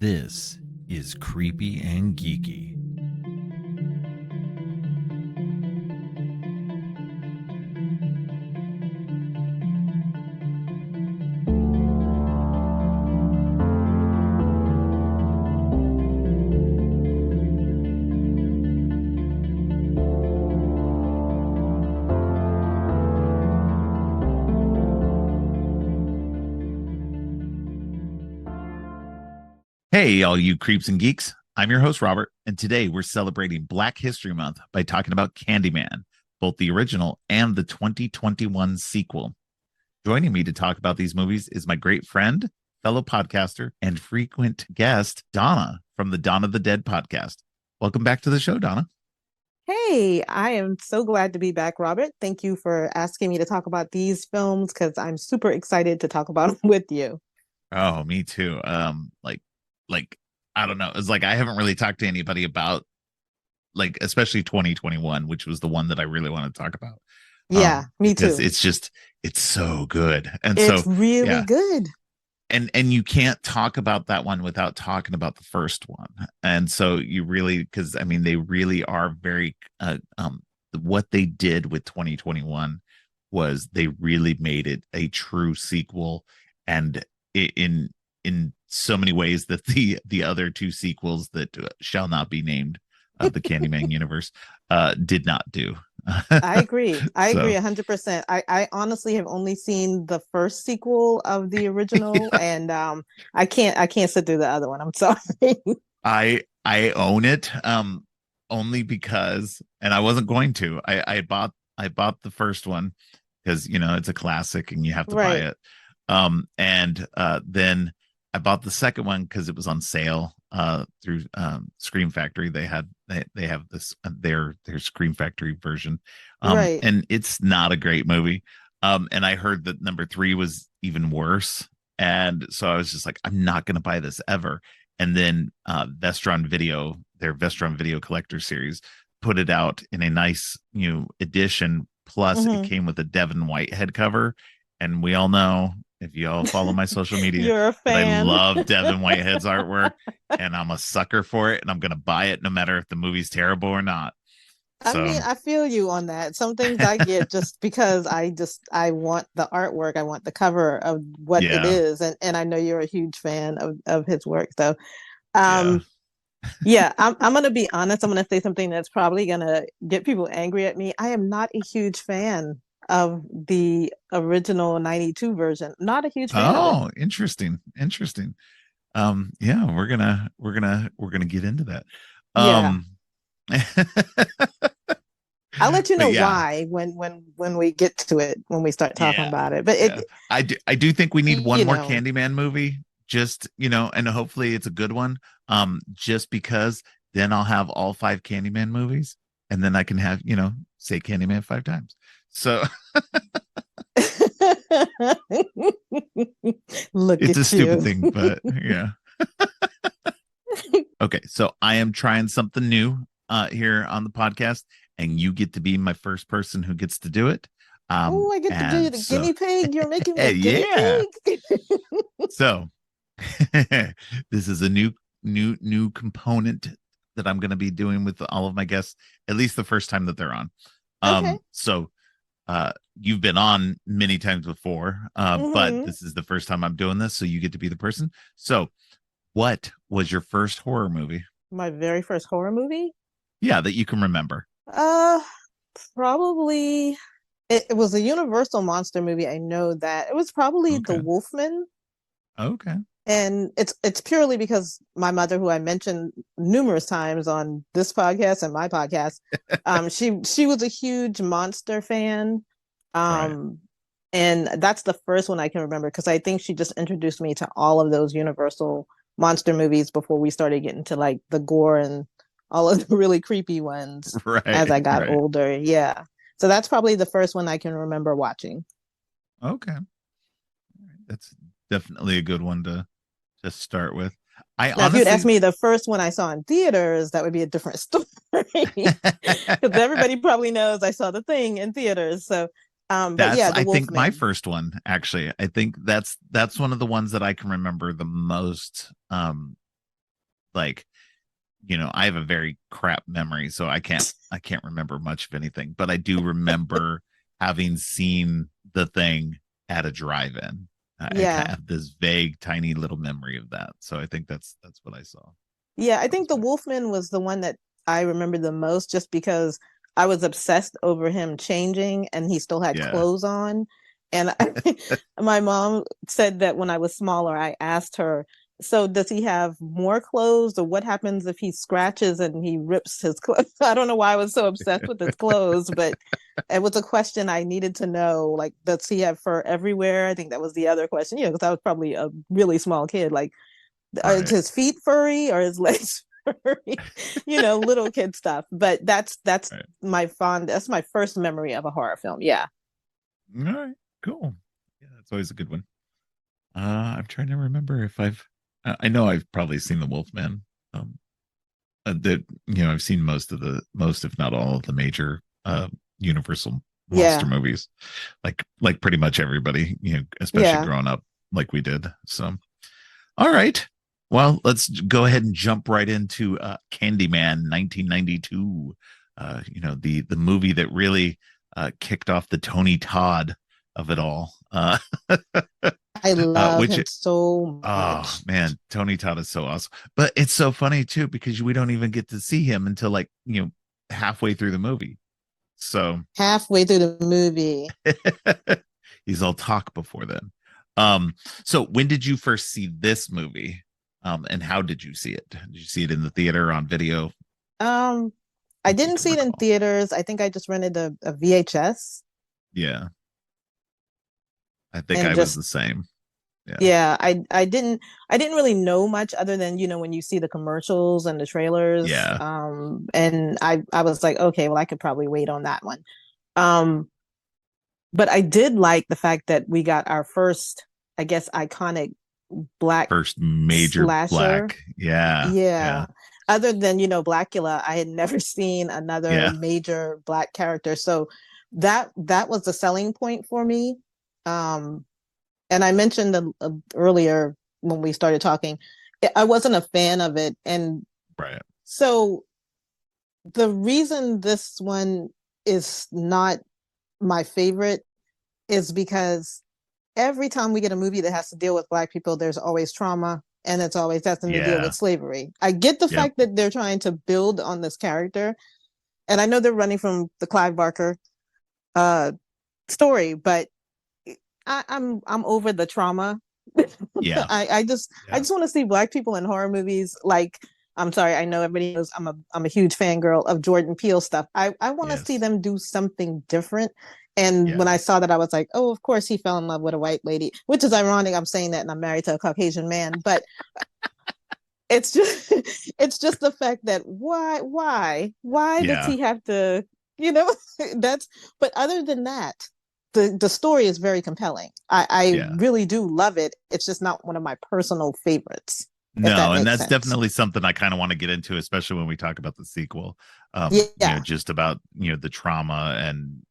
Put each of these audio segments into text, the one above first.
This is Creepy and Geeky. Hey, all you creeps and geeks. I'm your host, Robert, and today we're celebrating Black History Month by talking about Candyman, both the original and the 2021 sequel. Joining me to talk about these movies is my great friend, fellow podcaster, and frequent guest, Donna from the Donna Tha Dead podcast. Welcome back to the show, Donna. Hey, I am so glad to be back, Robert. Thank you for asking me to talk about these films because I'm super excited to talk about them with you. Oh, me too. Like I don't know. It's like I haven't really talked to anybody about especially 2021, which was the one that I really want to talk about. Yeah, me Because too. it's so good. And It's so really yeah. good. And you can't talk about that one without talking about the first one. And so you really, because I mean they really are very what they did with 2021 was they really made it a true sequel, and in so many ways that the other two sequels that shall not be named of the Candyman universe did not do. I agree. I agree So 100%. I honestly have only seen the first sequel of the original, yeah, and I can't sit through the other one. I'm sorry. I own it only because, and I wasn't going to. I bought the first one because it's a classic and you have to buy Right. it. And then I bought the second one because it was on sale through Scream Factory. They have this their Scream Factory version. Right. And it's not a great movie. And I heard that number 3 was even worse. And so I was just like, I'm not gonna buy this ever. And then Vestron Video, their Vestron Video Collector series, put it out in a nice edition. Plus, it Hmm. came with a Devin Whitehead cover, and we all know, if you all follow my social media, You're a that I fan. love Devin Whitehead's artwork, and I'm a sucker for it, and I'm gonna buy it no matter if the movie's terrible or not. I So mean, I feel you on that. Some things I get just because I want the artwork, I want the cover of what it yeah, is, and I know you're a huge fan of his work. So, yeah. um, yeah, I'm gonna be honest. I'm gonna say something that's probably gonna get people angry at me. I am not a huge fan of the original '92 version. Not a huge fan of it. Oh, interesting, interesting. Yeah, we're gonna get into that. Yeah, Um, I'll let you but know yeah, why when we get to it when we start talking yeah, about it. But yeah. I do think we need one you more know, Candyman movie, just and hopefully it's a good one. Just because then I'll have all 5 Candyman movies, and then I can have say Candyman 5 times. So look it's a at stupid you. thing, but yeah. Okay, so I am trying something new here on the podcast, and you get to be my first person who gets to do it. Oh, I get to be And the so guinea pig. You're making me a guinea yeah. pig. So this is a new component that I'm going to be doing with all of my guests, at least the first time that they're on. Okay. So you've been on many times before, but Hmm. this is the first time I'm doing this, so you get to be the person. So, what was your first horror movie? My very first horror movie. Yeah, that you can remember. Uh, Probably it was a Universal monster movie. I know that it was probably The Okay. Wolfman, Okay. and it's purely because my mother, who I mentioned numerous times on this podcast and my podcast, she was a huge monster fan. Right. Um, and that's the first one I can remember because I think she just introduced me to all of those Universal monster movies before we started getting to like the gore and all of the really creepy ones as Right. I got Right. older. Yeah. So that's probably the first one I can remember watching. Okay. That's definitely a good one to start with. I Now, if you'd asked honestly me the first one I saw in theaters, that would be a different story. Because everybody probably knows I saw the thing in theaters. So, but that's yeah, The I think my Wolfman. first one, actually. I think that's one of the ones that I can remember the most like, I have a very crap memory, so I can't remember much of anything, but I do remember having seen the thing at a drive-in. I kind Yeah. of have this vague, tiny little memory of that. So I think that's what I saw. Yeah, I That think was the my Wolfman was the one that I remember the most just because I was obsessed over him changing and he still had yeah. clothes on. And my mom said that when I was smaller, I asked her, so does he have more clothes or what happens if he scratches and he rips his clothes? I don't know why I was so obsessed with his clothes, but it was a question I needed to know. Like, does he have fur everywhere? I think that was the other question, because I was probably a really small kid. Like, are Right. his feet furry or his legs furry? Little kid stuff. But that's Right. that's my first memory of a horror film. Yeah. All right. Cool. Yeah, that's always a good one. I'm trying to remember if I know I've probably seen the Wolfman. Um, that I've seen most, if not all, of the major Universal monster Yeah. movies, like pretty much everybody, especially Yeah. growing up like we did. So, all right, well, let's go ahead and jump right into Candyman, 1992. The movie that really kicked off the Tony Todd of it all. I love Which him so Oh much. man, Tony Todd is so awesome. But it's so funny too because we don't even get to see him until like, halfway through the movie. So Halfway through the movie. he's all talk before then. So when did you first see this movie? And how did you see it? Did you see it in the theater on video? Um, I If you didn't can see it in recall. theaters. I think I just rented a VHS Yeah, I think and I was just the same. Yeah. yeah, I didn't really know much other than, when you see the commercials and the trailers. Yeah. And I was like, okay, well I could probably wait on that one. Um, but I did like the fact that we got our first, I guess, iconic black First major slasher. black. Yeah. Yeah. Yeah. Other than, Blackula, I had never seen another Yeah. major black character. So that was the selling point for me. Um, and I mentioned earlier when we started talking, I wasn't a fan of it. And Right. so the reason this one is not my favorite is because every time we get a movie that has to deal with Black people, there's always trauma and it's always having to deal Yeah. with slavery. I get the Yep. fact that they're trying to build on this character, and I know they're running from the Clive Barker uh, story, but I'm over the trauma. Yeah. I Yeah. just want to see Black people in horror movies. Like, I'm sorry, I know everybody knows I'm a huge fangirl of Jordan Peele stuff. I want to see Yes. them do something different. And when Yeah. I saw that, I was like, oh, of course he fell in love with a white lady, which is ironic. I'm saying that and I'm married to a Caucasian man, but it's just it's just the fact that why does Yeah. he have to, you know that's but other than that, the story is very compelling. I Yeah. really do love it. It's just not one of my personal favorites, if that No, and makes that's sense. definitely something I kind of want to get into, especially when we talk about the sequel. Yeah. Just about, the trauma and,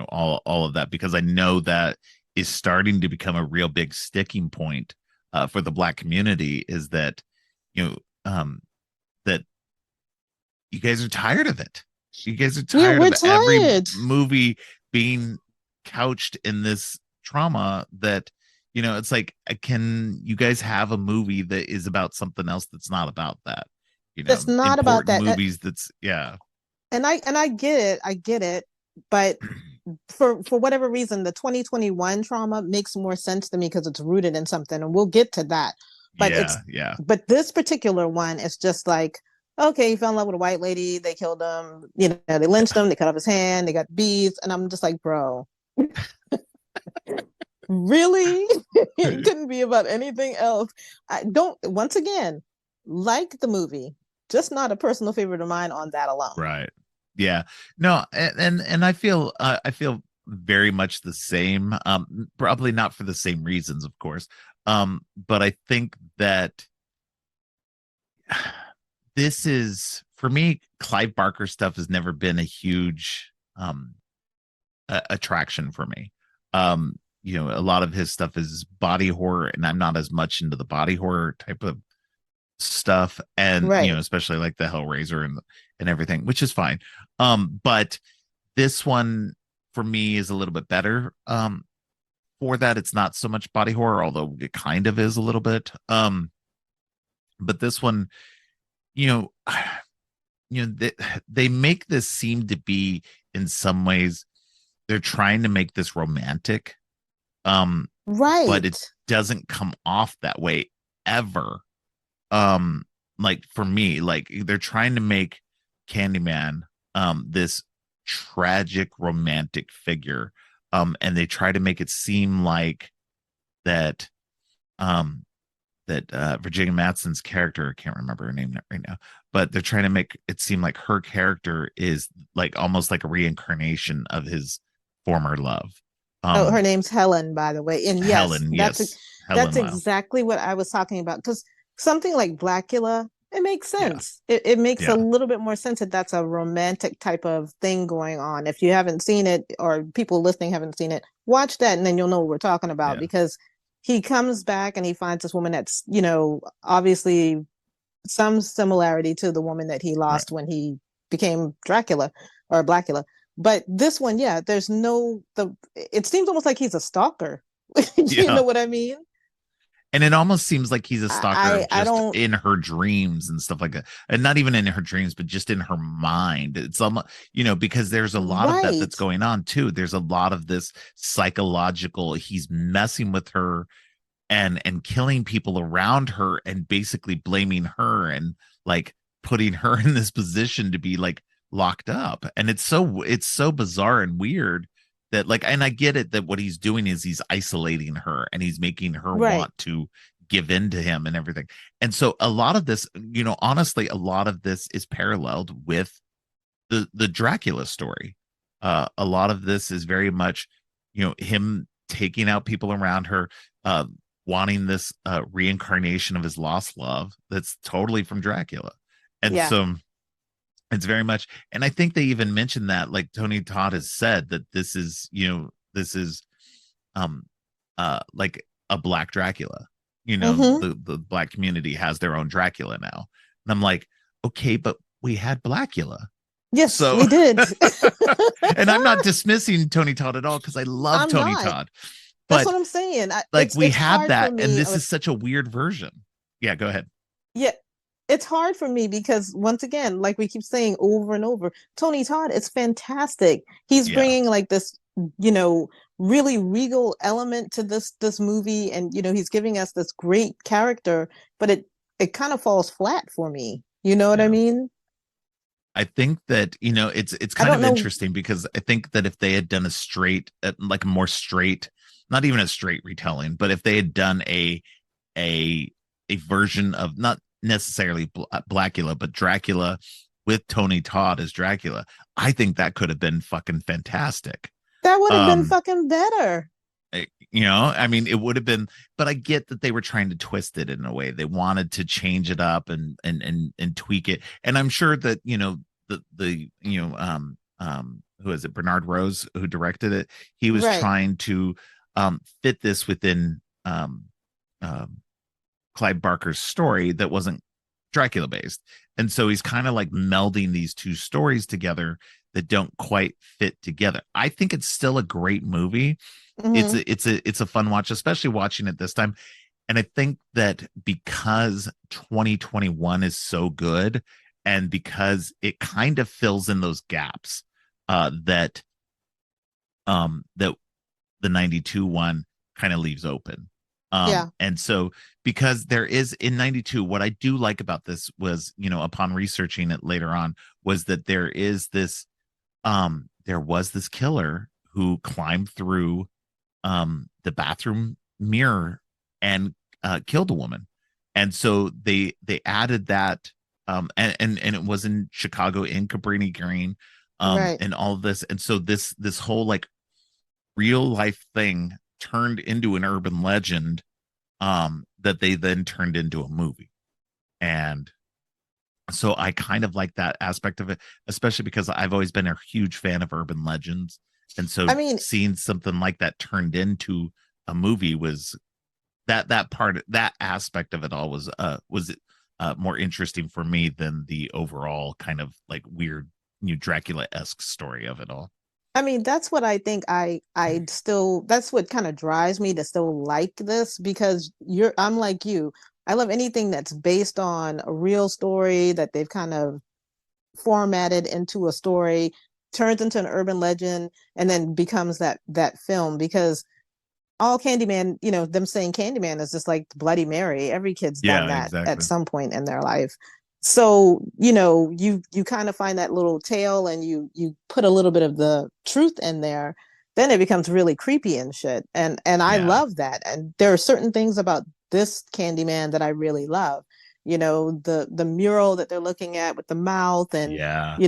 all of that, because I know that is starting to become a real big sticking point for the Black community, is that, you know, that you guys are tired of it. You guys are Yeah, tired we're of every tired. movie being couched in this trauma that, it's like, can you guys have a movie that is about something else that's not about that? That's not about Important that. movies that's, yeah. And I get it. I get it. But for whatever reason, the 2021 trauma makes more sense to me because it's rooted in something, and we'll get to that. But Yeah, yeah, this particular one is just like, okay, he fell in love with a white lady, they killed him, they lynched him, they cut off his hand, they got bees, and I'm just like, bro, really? It couldn't be about anything else. I don't, once again, like the movie, just not a personal favorite of mine on that alone. right. Yeah. No, and I feel very much the same. Probably not for the same reasons, of course. But I think that this is, for me, Clive Barker stuff has never been a huge attraction for me. A lot of his stuff is body horror, and I'm not as much into the body horror type of stuff, and Right. especially like the Hellraiser and everything, which is fine. But this one for me is a little bit better. For that, it's not so much body horror, although it kind of is a little bit. But this one, you know, they make this seem to be, in some ways, they're trying to make this romantic, um, but it Right. doesn't come off that way ever. um like for me, like they're trying to make Candyman this tragic romantic figure, and they try to make it seem like that um Virginia Madsen's character, I can't remember her name right now, but they're trying to make it seem like her character is like almost like a reincarnation of his former love. Oh, her um name's Helen, by the way. And yes, Helen, yes, Helen that's Lau. exactly what I was talking about. Because something like Blackula, it makes Yeah, sense. It makes a yeah, little bit more sense that that's a romantic type of thing going on. If you haven't seen it, or people listening haven't seen it, watch that and then you'll know what we're talking about. yeah, Because he comes back and he finds this woman that's, obviously some similarity to the woman that he right. lost when he became Dracula or Blackula. But this one, yeah, there's no the. It seems almost like he's a stalker. You Yeah. know what I mean? And it almost seems like he's a stalker of I just don't. in her dreams and stuff like that. And not even in her dreams, but just in her mind. It's almost, because there's a lot of that Right, that's going on too. There's a lot of this psychological, he's messing with her and killing people around her and basically blaming her and like putting her in this position to be like locked up. And it's so bizarre and weird that, like, and I get it that what he's doing is he's isolating her and he's making her right, want to give in to him and everything. And so a lot of this, honestly, a lot of this is paralleled with the Dracula story. A lot of this is very much, him taking out people around her, uh, wanting this reincarnation of his lost love that's totally from Dracula. And yeah, so it's very much, and I think they even mentioned that, like Tony Todd has said that this is um like a black Dracula. mm-hmm. The black community has their own Dracula now. And I'm like, okay, but we had Blackula. Yes, So, we did. and I'm not dismissing Tony Todd at all because I love I'm Tony not. Todd, That's but what I'm saying. like we It's had hard for that, and me. this is such a weird version. Yeah, go ahead. Yeah, it's hard for me because once again, like we keep saying over and over, Tony Todd is fantastic. He's Yeah, bringing like this, you know, really regal element to this movie, and he's giving us this great character, but it kind of falls flat for me. You know what I yeah. mean? I think that it's I kind don't of know. interesting because I think that if they had done a straight, like a more straight, not even a straight retelling, but if they had done a a version of not necessarily Blackula, but Dracula with Tony Todd as Dracula, I think that could have been fucking fantastic. That would have been Um, fucking better. I mean, it would have been, but I get that they were trying to twist it in a way. They wanted to change it up and tweak it. And I'm sure that, the who is it, Bernard Rose, who directed it, he was Right. trying to fit this within um Clive Barker's story that wasn't Dracula based. And so he's kind of like melding these two stories together that don't quite fit together. I think it's still a great movie. It's Hmm. a fun watch, especially watching it this time. And I think that because 2021 is so good, and because it kind of fills in those gaps that the 92 one kind of leaves open. Yeah. And so, because there is in 92, what I do like about this was, upon researching it later on, was that there was this killer who climbed through the bathroom mirror and killed a woman. And so they added that, and it was in Chicago, in Cabrini Green, Right. and all of this. And so this whole like real life thing turned into an urban legend, that they then turned into a movie. And so I kind of like that aspect of it, especially because I've always been a huge fan of urban legends. And so I mean, seeing something like that turned into a movie was that aspect of it all was more interesting for me than the overall kind of like weird, Dracula-esque story of it all. I mean, that's what I think I still that's what kind of drives me to still like this because I'm like you. I love anything that's based on a real story that they've kind of formatted into a story, turns into an urban legend, and then becomes that film because all Candyman, them saying Candyman is just like Bloody Mary. Every kid's done Yeah, that at exactly. some point in their life. So, you kind of find that little tale and you put a little bit of the truth in there, then it becomes really creepy and shit. And I Yeah, love that. And there are certain things about this Candyman that I really love. The mural that they're looking at with the mouth and yeah,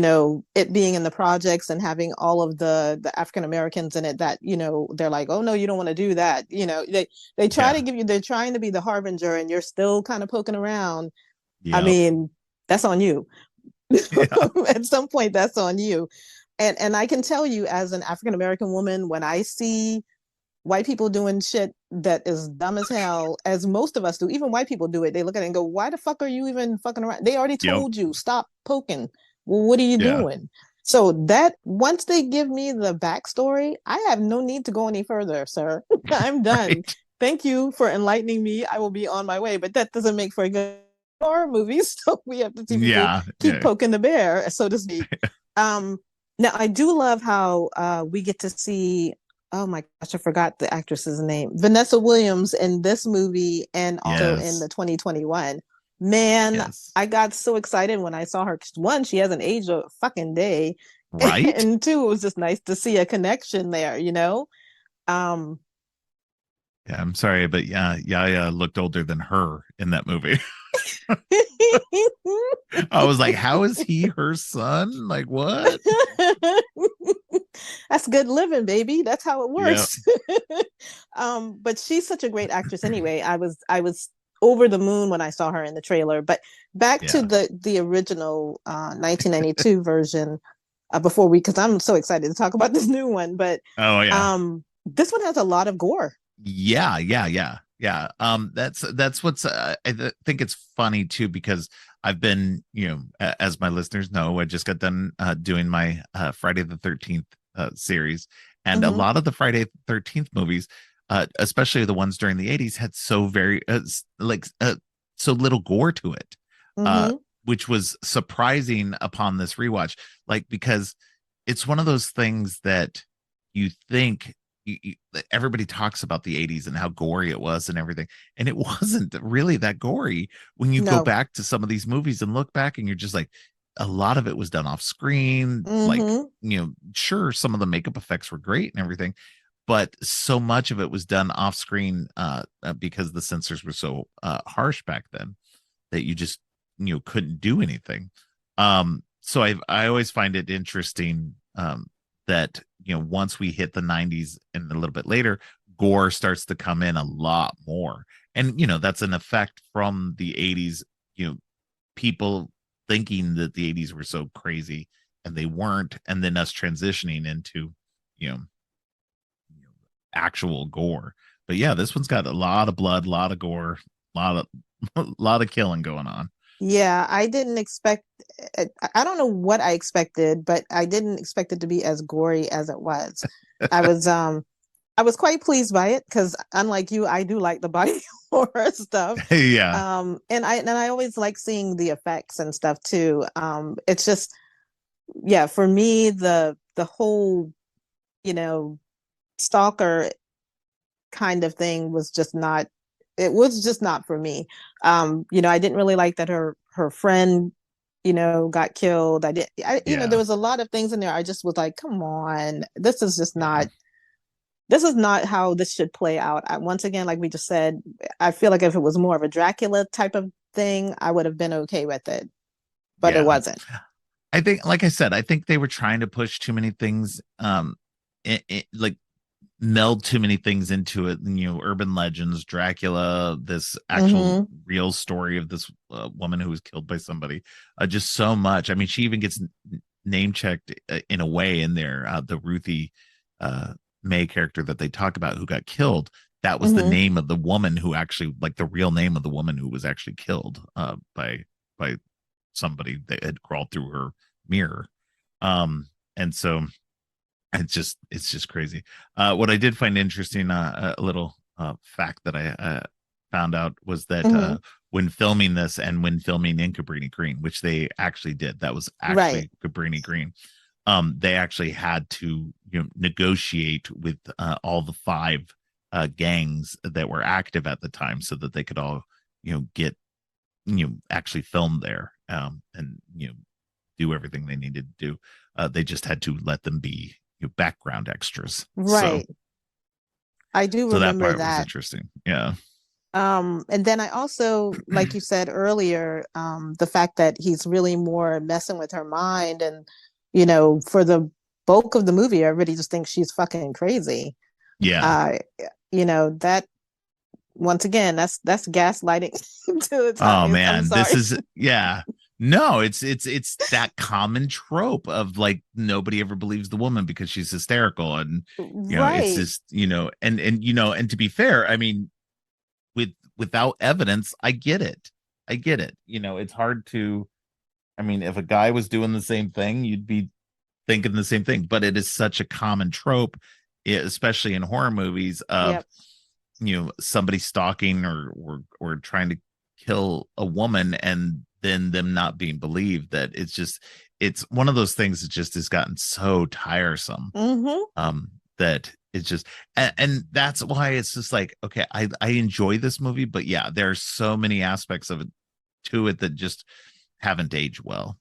it being in the projects and having all of the African Americans in it that they're like, oh no, you don't want to do that. They try yeah, to give you, they're trying to be the harbinger and you're still kind of poking around. I yep, mean, that's on you. yeah, At some point, that's on you. And I can tell you, as an African American woman, when I see white people doing shit that is dumb as hell, as most of us do, even white people do it, they look at it and go, why the fuck are you even fucking around? They already yep, told you, stop poking. Well, what are you yeah, doing? So that once they give me the backstory, I have no need to go any further, sir. I'm done. right, Thank you for enlightening me. I will be on my way. But that doesn't make for a good horror movie. So we have to see people yeah, keep yeah, poking the bear, so to speak. Um, Now I do love how we get to see, oh my gosh, I forgot the actress's name. Vanessa Williams in this movie and also in yes, the 2021. Man, yes, I got so excited when I saw her. One, she hasn't aged a fucking day. right. And two, it was just nice to see a connection there. Um Yeah, I'm sorry, but yeah, Yaya looked older than her in that movie. I was like, how is he her son? Like, what? That's good living, baby. That's how it Yeah, works. But she's such a great actress anyway. I was over the moon when I saw her in the trailer. But back to yeah. the original 1992 version, before we because I'm so excited to talk about this new one. But Oh yeah. this one has a lot of gore. Yeah, yeah, yeah, yeah. That's what's think it's funny too because I've been, as my listeners know, I just got done doing my Friday the 13th series, and a Mm-hmm. lot of the Friday the 13th movies, especially the ones during the 80s, had so very like so little gore to it, uh, Mm-hmm. which was surprising upon this rewatch. Like because it's one of those things that you think everybody talks about the 80s and how gory it was and everything, and it wasn't really that gory when you go No. back to some of these movies and look back and you're just like, a lot of it was done off screen, like, Mm-hmm. sure, some of the makeup effects were great and everything, but so much of it was done off screen because the censors were so harsh back then that you just couldn't do anything. So I always find it interesting that once we hit the 90s and a little bit later, gore starts to come in a lot more, and that's an effect from the 80s. People thinking that the 80s were so crazy and they weren't, and then us transitioning into you know actual gore. But yeah, this one's got a lot of blood, a lot of gore, a lot of a lot of killing going on. Yeah, I didn't expect. I don't know what I expected, but I didn't expect it to be as gory as it was. I was um I was quite pleased by it because unlike you, I do like the body horror stuff. Yeah, And I always like seeing the effects and stuff too. It's just, yeah, for me the whole, you know, stalker kind of thing was just not, it was just not for me. I didn't really like that her friend, got killed. There yeah, was a lot of things in there. I just was like, come on, this is just yeah, not, this is not how this should play out. Once again, like we just said, I feel like if it was more of a Dracula type of thing, I would have been okay with it, but it yeah. wasn't. I think, like I said, I think they were trying to push too many things, like meld too many things into it. Urban legends, Dracula, this actual Mm-hmm. real story of this woman who was killed by somebody. Just so much. I mean, she even gets name checked in a way in there. The Ruthie uh, May character that they talk about who got killed. that was the Hmm. name of the woman who actually, like the real name of the woman who was actually killed by somebody that had crawled through her mirror. And so it's just crazy. What I did find interesting, a little fact that I found out was that Hmm. when filming this and when filming in Cabrini Green, which they actually did, that was Right. actually Cabrini Green. They actually had to, negotiate with all the five gangs that were active at the time so that they could all, get, actually film there, and do everything they needed to do. They just had to let them be, background extras. So Right. I do so that remember part was that. interesting. Yeah. And then I also, like you said earlier, the fact that he's really more messing with her mind, and for the bulk of the movie, everybody just thinks she's fucking crazy. Yeah. Uh, that once again, that's gaslighting to its Oh highest. I'm man, this sorry. is, yeah. No, it's that common trope of like nobody ever believes the woman because she's hysterical, and it's Right. just, and to be fair, I mean, without evidence, I get it. I get it. It's hard to, I mean, if a guy was doing the same thing, you'd be thinking the same thing, but it is such a common trope, especially in horror movies, of Yep. somebody stalking or trying to kill a woman and then them not being believed. That it's one of those things that just has gotten so tiresome, Hmm. that it's just, and that's why it's just like, okay, I enjoy this movie, but yeah, there are so many aspects of it to it that just haven't aged well.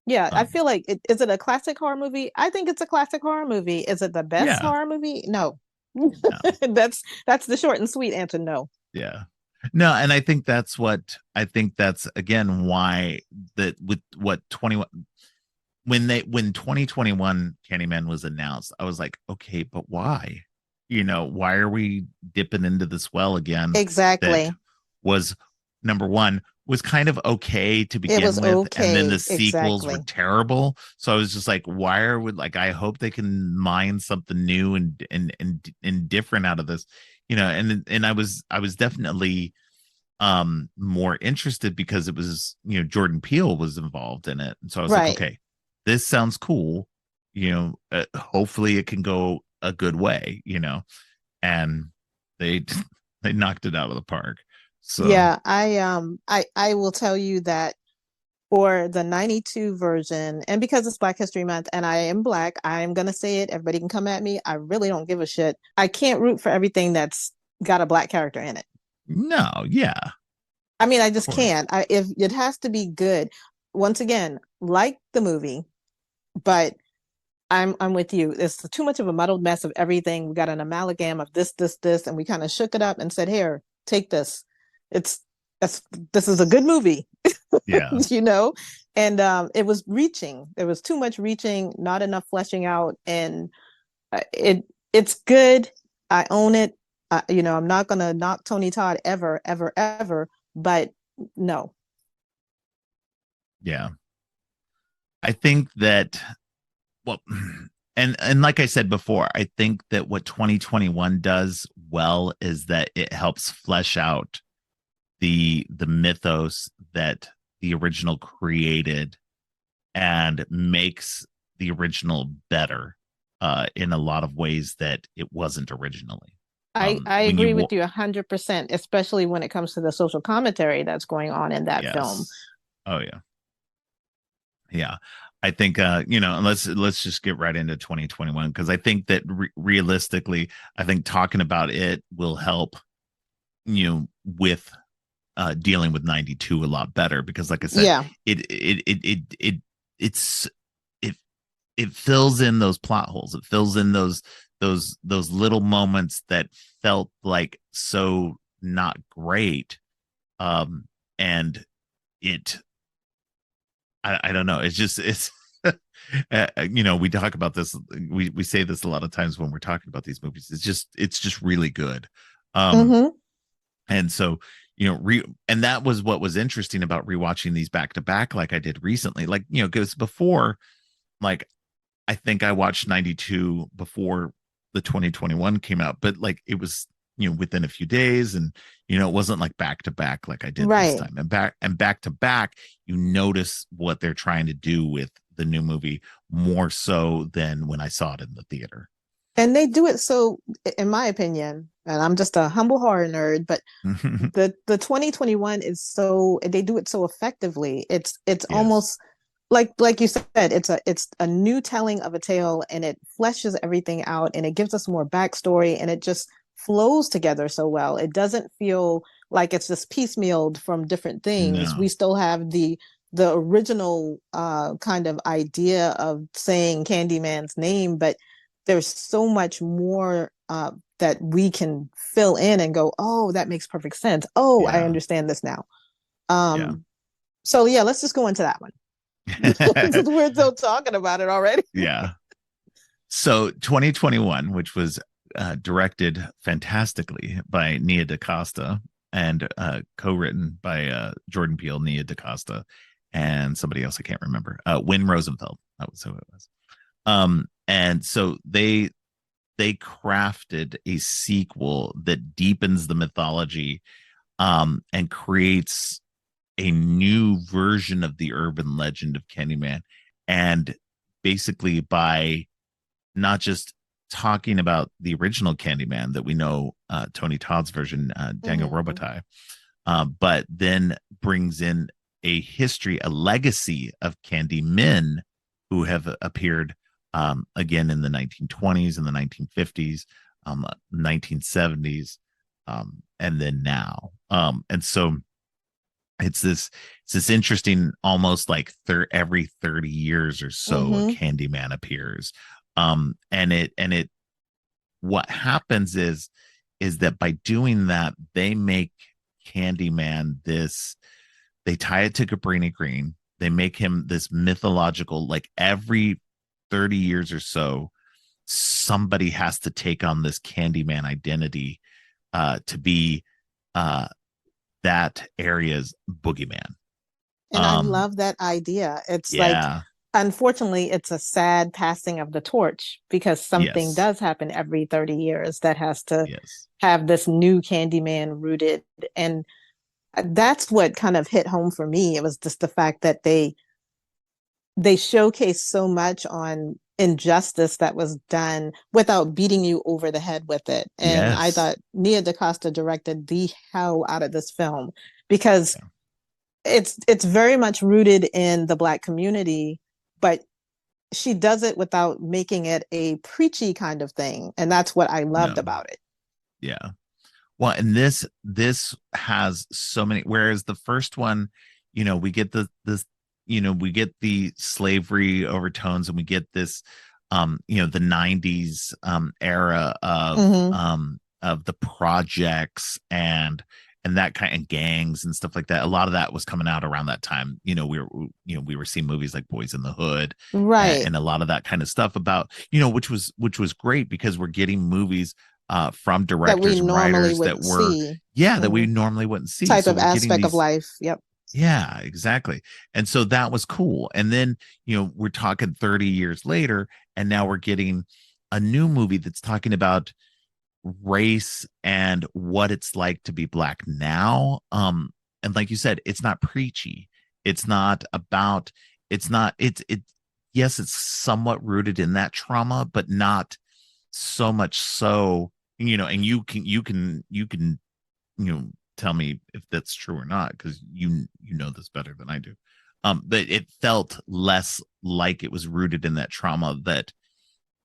Yeah, I um feel like is it a classic horror movie? I think it's a classic horror movie. Is it the best yeah. horror movie? No. No. That's the short and sweet answer. No. Yeah. No, and I think that's again why, that with what 21, when 2021 Candyman was announced, I was like, okay, but why? Why are we dipping into this well again? That Exactly. was, number one, was kind of okay to It begin was with, and then the okay. sequels were Exactly. terrible. So I was just like, why are we, like, I hope they can mine something new and different out of this, and I was definitely more interested because it was, Jordan Peele was involved in it, and so I was like, Right. okay, this sounds cool, hopefully it can go a good way, and they they knocked it out of the park. So Yeah, I will tell you that for the 92 version, and because it's Black History Month and I am black, I'm gonna say it. Everybody can come at me. I really don't give a shit. I can't root for everything that's got a black character in it. no, yeah, I mean, I of just course, can't. If it has to be good, once again, like the movie, but I'm with you. It's too much of a muddled mess of everything. We got an amalgam of this, and we kind of shook it up and said, "Here, take this. It's that's this is a good movie." yeah, you know and it was reaching. There was too much reaching, not enough fleshing out, and it's good. I own it. I'm not gonna knock Tony Todd ever, ever, ever, but no. yeah. I think that, well, and like I said before, I think that what 2021 does well is that it helps flesh out the mythos that the original created, and makes the original better, in a lot of ways that it wasn't originally. I When agree you with you 100%, especially when it comes to the social commentary that's going on in that film. Yes, oh yeah, yeah. I think, let's just get right into 2021, because I think that realistically, I think talking about it will help, with dealing with 92 a lot better, because like I said, Yeah. it's it it fills in those plot holes. It fills in those little moments that felt like so not great. And it I don't know. It's just it's we talk about this. We say this a lot of times when we're talking about these movies. It's just really good. Um, Mm-hmm. and so, and that was what was interesting about rewatching these back to back, like I did recently. Like, because before, like, I think I watched 92 before the 2021 came out, but like it was within a few days, and it wasn't like back to back like I did this Right. time. And back to back, you notice what they're trying to do with the new movie more so than when I saw it in the theater. And they do it so, in my opinion, and I'm just a humble horror nerd, but the 2021 is so, they do it so effectively. It's Yes. almost like you said, it's a new telling of a tale, and it fleshes everything out, and it gives us more backstory, and it just flows together so well. It doesn't feel like it's just piecemealed from different things. We No. still have the original kind of idea of saying Candyman's name, but there's so much more that we can fill in and go, oh, that makes perfect sense. Oh, I Yeah. understand this now. Yeah. So yeah, let's just go into that one. Since we're still talking about it already. Yeah. So 2021, which was directed fantastically by Nia DaCosta and co-written by Jordan Peele, Nia DaCosta, and somebody else I can't remember. Win Rosenfeld. That was who it was. And so they crafted a sequel that deepens the mythology, and creates a new version of the urban legend of Candyman. And basically, by not just talking about the original Candyman that we know, Tony Todd's version, Daniel Mm-hmm. Robitaille, but then brings in a history, a legacy of Candymen who have appeared, again in the 1920s and the 1950s, 1970s, and then now. And so it's this interesting, almost like every 30 years or so a Mm-hmm. Candyman appears. And it what happens is that by doing that, they make Candyman this, they tie it to Cabrini Green. They make him this mythological, like every 30 years or so, somebody has to take on this Candyman identity, to be uh, that area's boogeyman. And I Um, love that idea. It's like, yeah, unfortunately, it's a sad passing of the torch because something yes, does happen every 30 years that has to yes, have this new Candyman rooted. And that's what kind of hit home for me. It was just the fact that they showcase so much on injustice that was done without beating you over the head with it. And I yes, thought Nia DaCosta directed the hell out of this film because yeah, it's very much rooted in the Black community, but she does it without making it a preachy kind of thing. And that's what I loved no, about it. yeah. Well, and this has so many. Whereas the first one, we get we get the slavery overtones, and we get this, the '90s era Mm-hmm. of the projects and that kind of gangs and stuff like that. A lot of that was coming out around that time. We were seeing movies like Boys in the Hood, Right. and a lot of that kind of stuff about, which was great because we're getting movies, from That we directors and normally writers that wouldn't were, see. yeah, that we Mm-hmm. normally wouldn't see. Type So of we're getting aspect of these, life. Yep. yeah, exactly. And so that was cool. And then, we're talking 30 years later, and now we're getting a new movie that's talking about race and what it's like to be Black now. And like you said, it's not preachy. It's not about, it's not, it, yes, it's somewhat rooted in that trauma, but not so much so, and you can tell me if that's true or not, because you know this better than I do. But it felt less like it was rooted in that trauma, that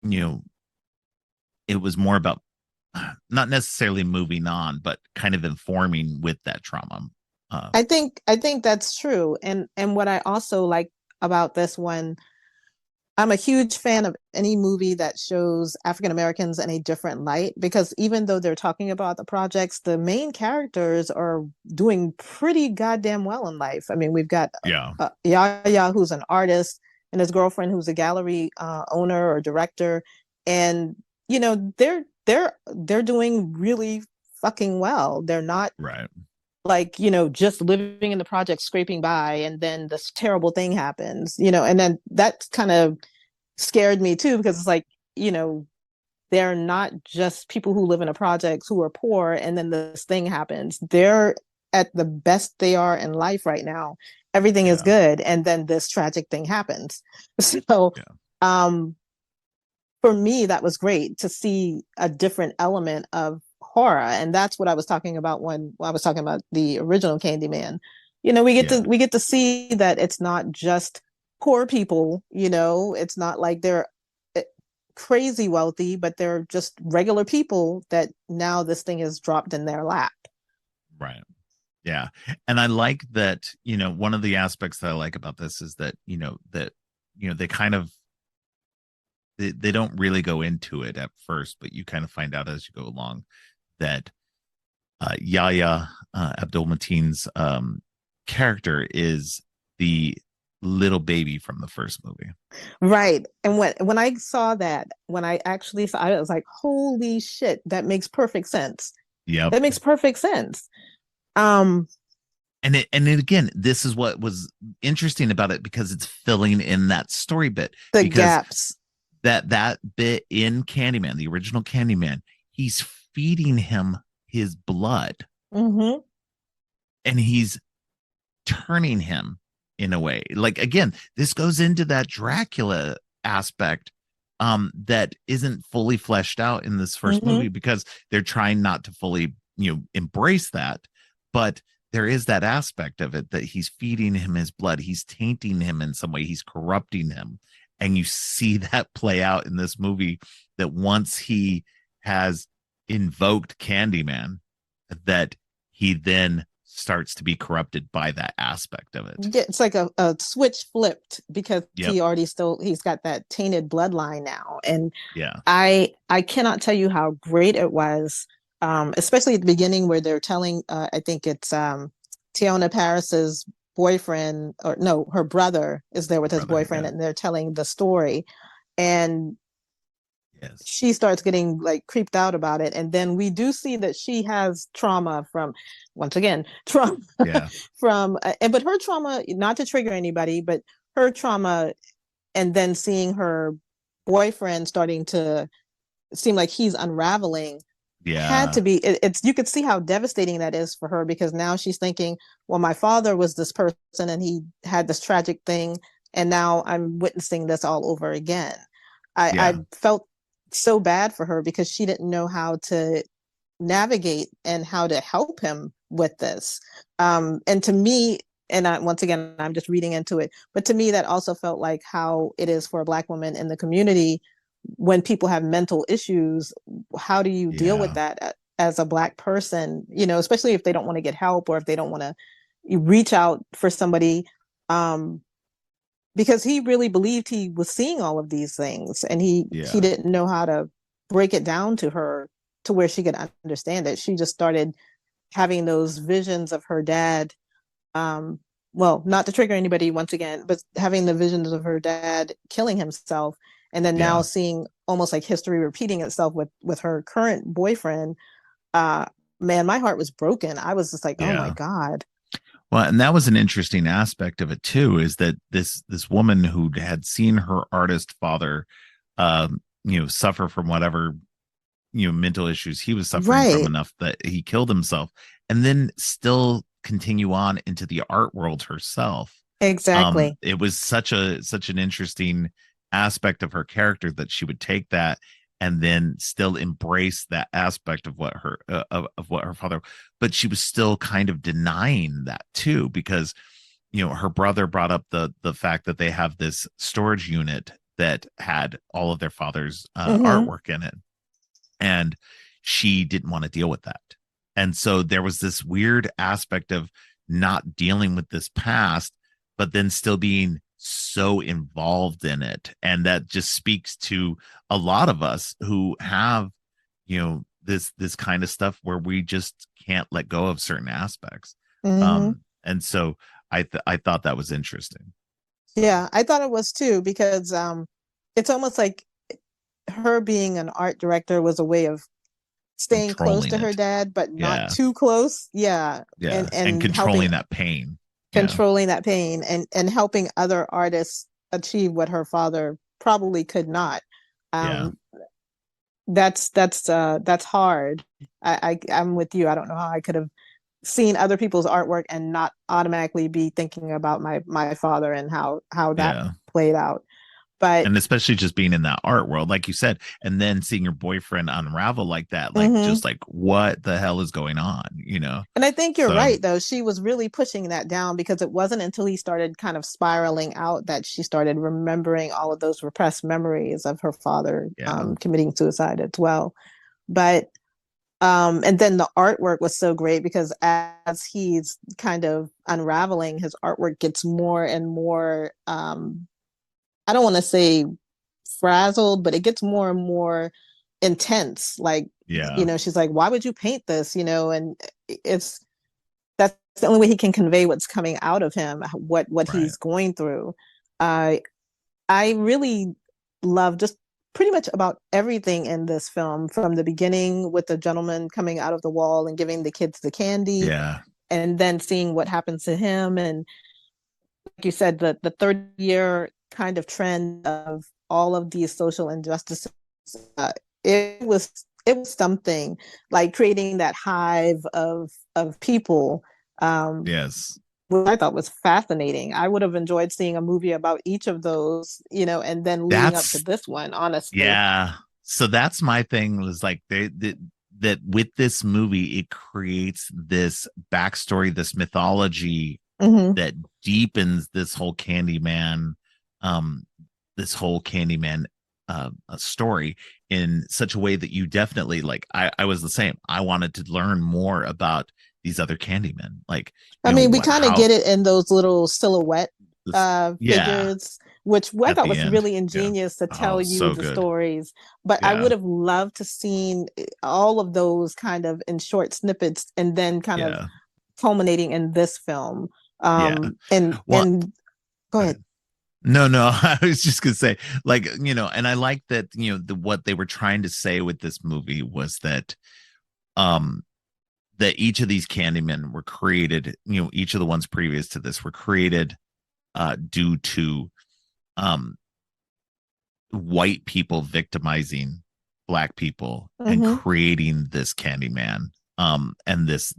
you know it was more about not necessarily moving on, but kind of informing with that trauma. uh I think that's true. And what I also like about this one, I'm a huge fan of any movie that shows African Americans in a different light because even though they're talking about the projects, the main characters are doing pretty goddamn well in life. I mean, we've got yeah, Yaya, who's an artist, and his girlfriend, who's a gallery owner or director, and they're doing really fucking well. They're not right, like just living in the project scraping by and then this terrible thing happens, and then that kind of scared me too because it's like you know they're not just people who live in a projects who are poor and then this thing happens. They're at the best they are in life right now. Everything is Yeah. good, and then this tragic thing happens. So Yeah. um for me, that was great to see a different element of horror. And that's what I was talking about when I was talking about the original Candyman. Yeah. We get to see that it's not just poor people, it's not like they're eh, crazy wealthy, but they're just regular people that now this thing is dropped in their lap. Right. Yeah. And I like that, one of the aspects that I like about this is that, they kind of they don't really go into it at first, but you kind of find out as you go along that Yahya Abdul Mateen's character is the little baby from the first movie. Right. And when I saw that, when I actually saw, I was like, holy shit, that makes perfect sense. Yep. That makes perfect sense. Um, And again, this is what was interesting about it because it's filling in that story bit the because gaps. that bit in Candyman, the original Candyman, he's feeding him his blood Mm-hmm. and he's turning him in a way. Like again, this goes into that Dracula aspect that isn't fully fleshed out in this first Mm-hmm. movie because they're trying not to fully, embrace that, but there is that aspect of it that he's feeding him his blood, he's tainting him in some way, he's corrupting him. And you see that play out in this movie that once he has invoked Candyman, that he then starts to be corrupted by that aspect of it. Yeah, it's like a switch flipped because Yep. he's got that tainted bloodline now. And Yeah. I cannot tell you how great it was, especially at the beginning where they're telling, I think it's Tiona Paris's boyfriend, or no, her brother is there with his Brother. boyfriend, Yeah. and they're telling the story. And Yes. she starts getting like creeped out about it, and then we do see that she has trauma from, once again, trauma Yeah. from and but her trauma, not to trigger anybody, but her trauma, and then seeing her boyfriend starting to seem like he's unraveling, had Yeah. to be it's you could see how devastating that is for her, because now she's thinking, well, my father was this person and he had this tragic thing, and now I'm witnessing this all over again. I Yeah. felt so bad for her because she didn't know how to navigate and how to help him with this. And to me, and once again, I'm just reading into it, but to me, that also felt like how it is for a Black woman in the community when people have mental issues. How do you deal with Yeah. that as a Black person? Especially if they don't want to get help, or if they don't want to reach out for somebody. Um, because he really believed he was seeing all of these things, and he Yeah. didn't know how to break it down to her to where she could understand it. She just started having those visions of her dad, um well, not to trigger anybody once again, but having the visions of her dad killing himself, and then now Yeah. seeing almost like history repeating itself with her current boyfriend. uh Man, my heart was broken. I was just like, oh my Yeah. god. Well, and that was an interesting aspect of it too, is that this woman who had seen her artist father suffer from whatever, mental issues he was suffering from Right. enough that he killed himself, and then still continue on into the art world herself. Exactly. It was such an interesting aspect of her character that she would take that and then still embrace that aspect of what her of what her father, but she was still kind of denying that too, because her brother brought up the fact that they have this storage unit that had all of their father's Mm-hmm. artwork in it, and she didn't want to deal with that. And so there was this weird aspect of not dealing with this past, but then still being so involved in it. And that just speaks to a lot of us who have, this kind of stuff where we just can't let go of certain aspects. Mm-hmm. And so I thought that was interesting. So Yeah, I thought it was too, because it's almost like her being an art director was a way of staying close controlling to her it. dad, but not Yeah. too close. Yeah. Yeah. And And helping, controlling that pain. Yeah. controlling that pain, and helping other artists achieve what her father probably could not. Yeah. Um, that's hard. I'm with you. I don't know how I could have seen other people's artwork and not automatically be thinking about my father and how that Yeah. played out. But And especially just being in that art world, like you said, and then seeing your boyfriend unravel like that, like mhm. just like what the hell is going on, you know? And I think you're So right, though. She was really pushing that down because it wasn't until he started kind of spiraling out that she started remembering all of those repressed memories of her father yeah, committing suicide as well. But and then the artwork was so great because as he's kind of unraveling, his artwork gets more and more, I don't want to say frazzled, but it gets more and more intense. Like, yeah, she's like, why would you paint this? And it's, that's the only way he can convey what's coming out of him, what right, he's going through. Uh, I really love just pretty much about everything in this film, from the beginning with the gentleman coming out of the wall and giving the kids the candy, yeah, and then seeing what happens to him. And like you said, the 30-year kind of trend of all of these social injustices, uh, it was something, like creating that hive of people, um, yes. which I thought was fascinating. I would have enjoyed seeing a movie about each of those, and then leading up to That's this one, honestly. yeah. So that's my thing was like that with this movie, it creates this backstory, this mythology Hmm. that deepens um, this whole Candyman story in such a way that you definitely like. I was the same. I wanted to learn more about these other Candymen, like I mean, we what kind of how get it in those little silhouette this yeah figures, which I at thought the was end really yeah ingenious to tell oh you so the good stories. But I yeah would have loved to seen all of those kind of in short snippets, and then kind of yeah culminating in this film. yeah well And go go ahead. ahead. No, no, I was just gonna say, like, and I like that, what they were trying to say with this movie was um, that each of these Candymen were created, each of the ones previous to this were created, due to, um, white people victimizing black people and Hmm. creating this Candyman, and this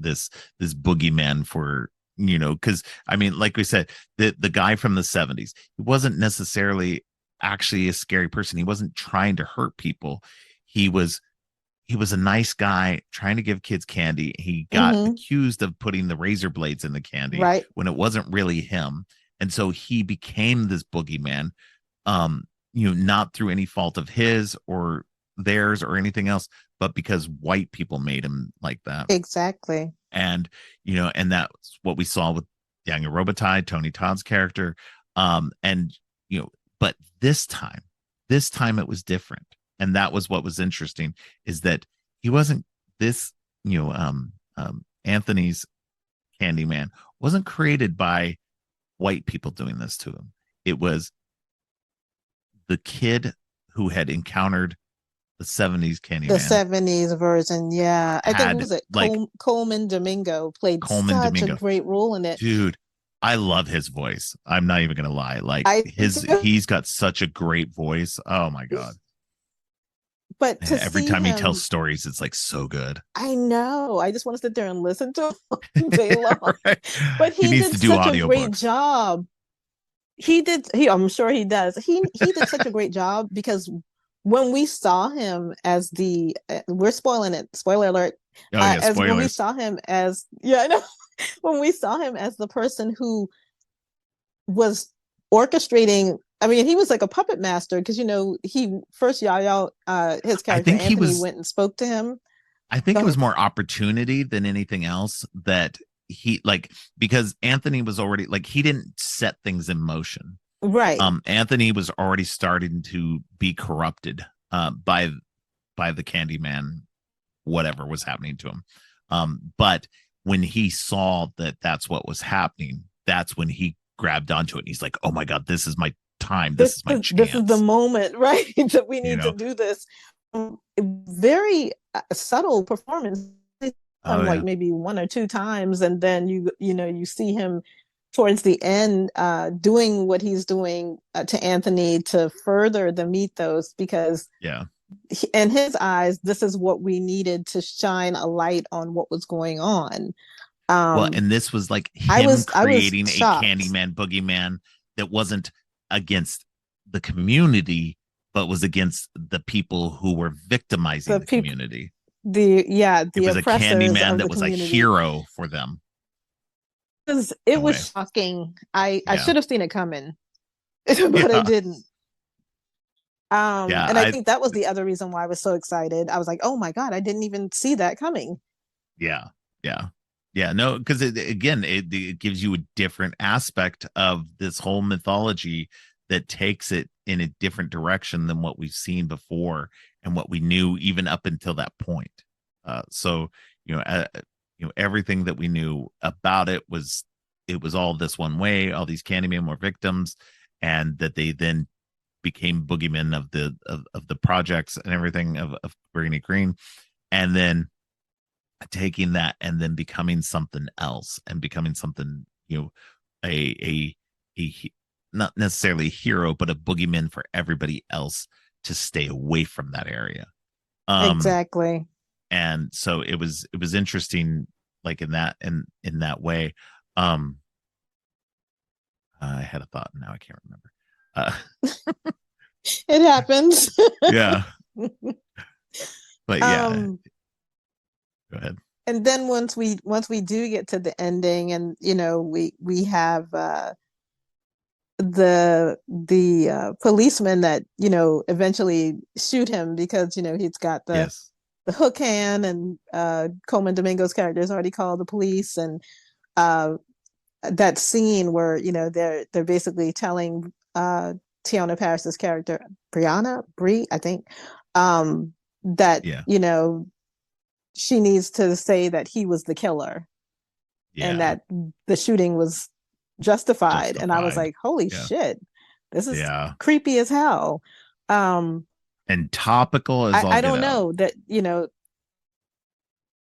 boogeyman for, because I mean, like we said, the guy from the 70s, he wasn't necessarily actually a scary person. He wasn't trying to hurt people. He was he was a nice guy trying to give kids candy. He got Hmm. accused of putting the razor blades in the candy Right. when it wasn't really him. And so he became this boogeyman, not through any fault of his or theirs or anything else, but because white people made him like that. Exactly. And, and that's what we saw with Daniel Robitaille, Tony Todd's character. And, but this time it was different. And that was what was interesting, is that he wasn't this, Anthony's Candyman wasn't created by white people doing this to him. It was the kid who had encountered the 70s The Candyman, 70s version, yeah. I think, what had was it? like Coleman Domingo played Coleman such a Domingo. great role in it. Dude, I love his voice. I'm not even gonna lie. Like I do. he's got such a great voice. Oh my god. But to Every see time he tells him, stories, it's like so good. I know. I just want to sit there and listen to him all day long. Right? But He he needs did to do such a great audiobooks. job. I'm sure he does. He did such a great job because when we saw him as the we're spoiling it, spoiler alert, Oh yeah, as when we spoilers. saw him as, yeah, I know, when we saw him as the person who was orchestrating. I mean, he was like a puppet master because he first Yaya, his I character think he Anthony, was went and spoke to him. I think Go it was ahead. more opportunity than anything else, that he like, because Anthony was already like, he didn't set things in motion. Right. Anthony was already starting to be corrupted, by the Candyman, whatever was happening to him. But when he saw that that's what was happening, that's when he grabbed onto it. And he's like, "Oh my god, this is my time. This is my This is the chance." moment, right? That we You need to know? do this. Very subtle performance. Oh Like yeah, maybe one or two times, and then you see him towards the end doing what he's doing to Anthony to further the mythos, because yeah, in his eyes, this is what we needed to shine a light on what was going on. Well, Um, and this was like I him was I was creating a shocked. Candyman boogeyman that wasn't against the community, but was against the people who were victimizing The the people, community. It the was a oppressors Candyman of that the was a community. hero for them It in a was way. shocking. I Yeah. should have seen it coming, but I Yeah. didn't. Yeah. And I think that was the other reason why I was so excited. I was like, oh my God, I didn't even see that coming. Yeah. Yeah. Yeah. No, because it gives you a different aspect of this whole mythology that takes it in a different direction than what we've seen before and what we knew even up until that point. So, you know, uh, everything that we knew about it was all this one way. All these Candyman were victims, and that they then became boogeymen of the projects and everything of Granny Green, and then taking that and then becoming something else and becoming something, a not necessarily a hero but a boogeyman for everybody else to stay away from that area. um Exactly. and so it was interesting, like in that way. um I had a thought and now I can't remember. It happens. Yeah, but yeah, um, go ahead. and then once we do get to the ending, and we have the policeman that eventually shoot him because he's got Yes. the hook hand, and Coleman Domingo's character is already called the police, and uh, that scene where they're basically telling Tiana Paris's character Brianna Bree, I think, that Yeah. she needs to say that he was the killer and Yeah. that the shooting was justified. And I was Justified. like, holy Yeah. shit, this is Yeah. creepy as hell. Um, And topical as all I get don't out. know that,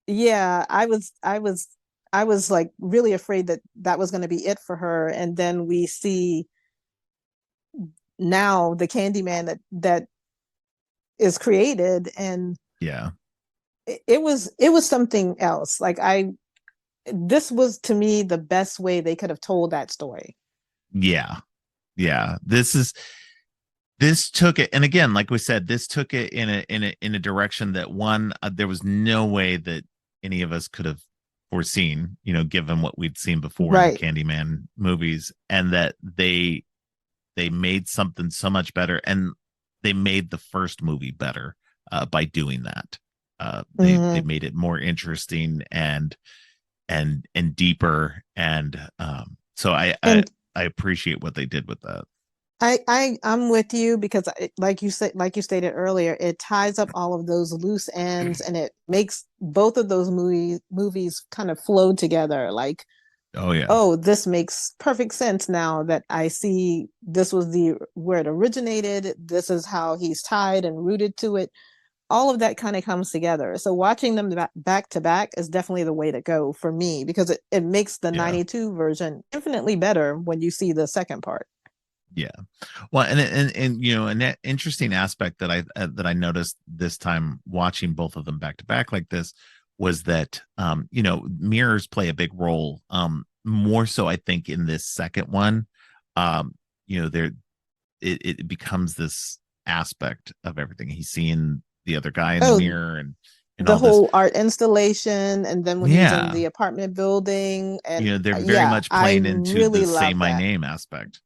yeah, I was like really afraid that that was going to be it for her. And then we see now the Candyman that is created, and Yeah. it was something else. Like this was to me the best way they could have told that story. Yeah. Yeah. This took it, and again, like we said, this took it in a direction that one, there was no way that any of us could have foreseen, given what we'd seen before in the Right. Candyman movies, and that they made something so much better, and they made the first movie better by doing that. They Mm-hmm. made it more interesting and deeper, and so And I appreciate what they did with that. I'm with you because like you stated earlier, it ties up all of those loose ends, and it makes both of those movies kind of flow together. Like, Oh yeah. oh, this makes perfect sense now that I see this was the where it originated. This is how he's tied and rooted to it. All of that kind of comes together. So watching them back to back is definitely the way to go for me, because it makes the Yeah. 92 version infinitely better when you see the second part. Yeah. Well, and and that interesting aspect that I noticed this time watching both of them back to back like this was that mirrors play a big role, more so I think in this second one. There it becomes this aspect of everything. He's seeing the other guy in the Oh, mirror and the all this. whole art installation, and then when he's in Yeah. the apartment building, and They're very yeah, much I playing into the really say love my that. name aspect.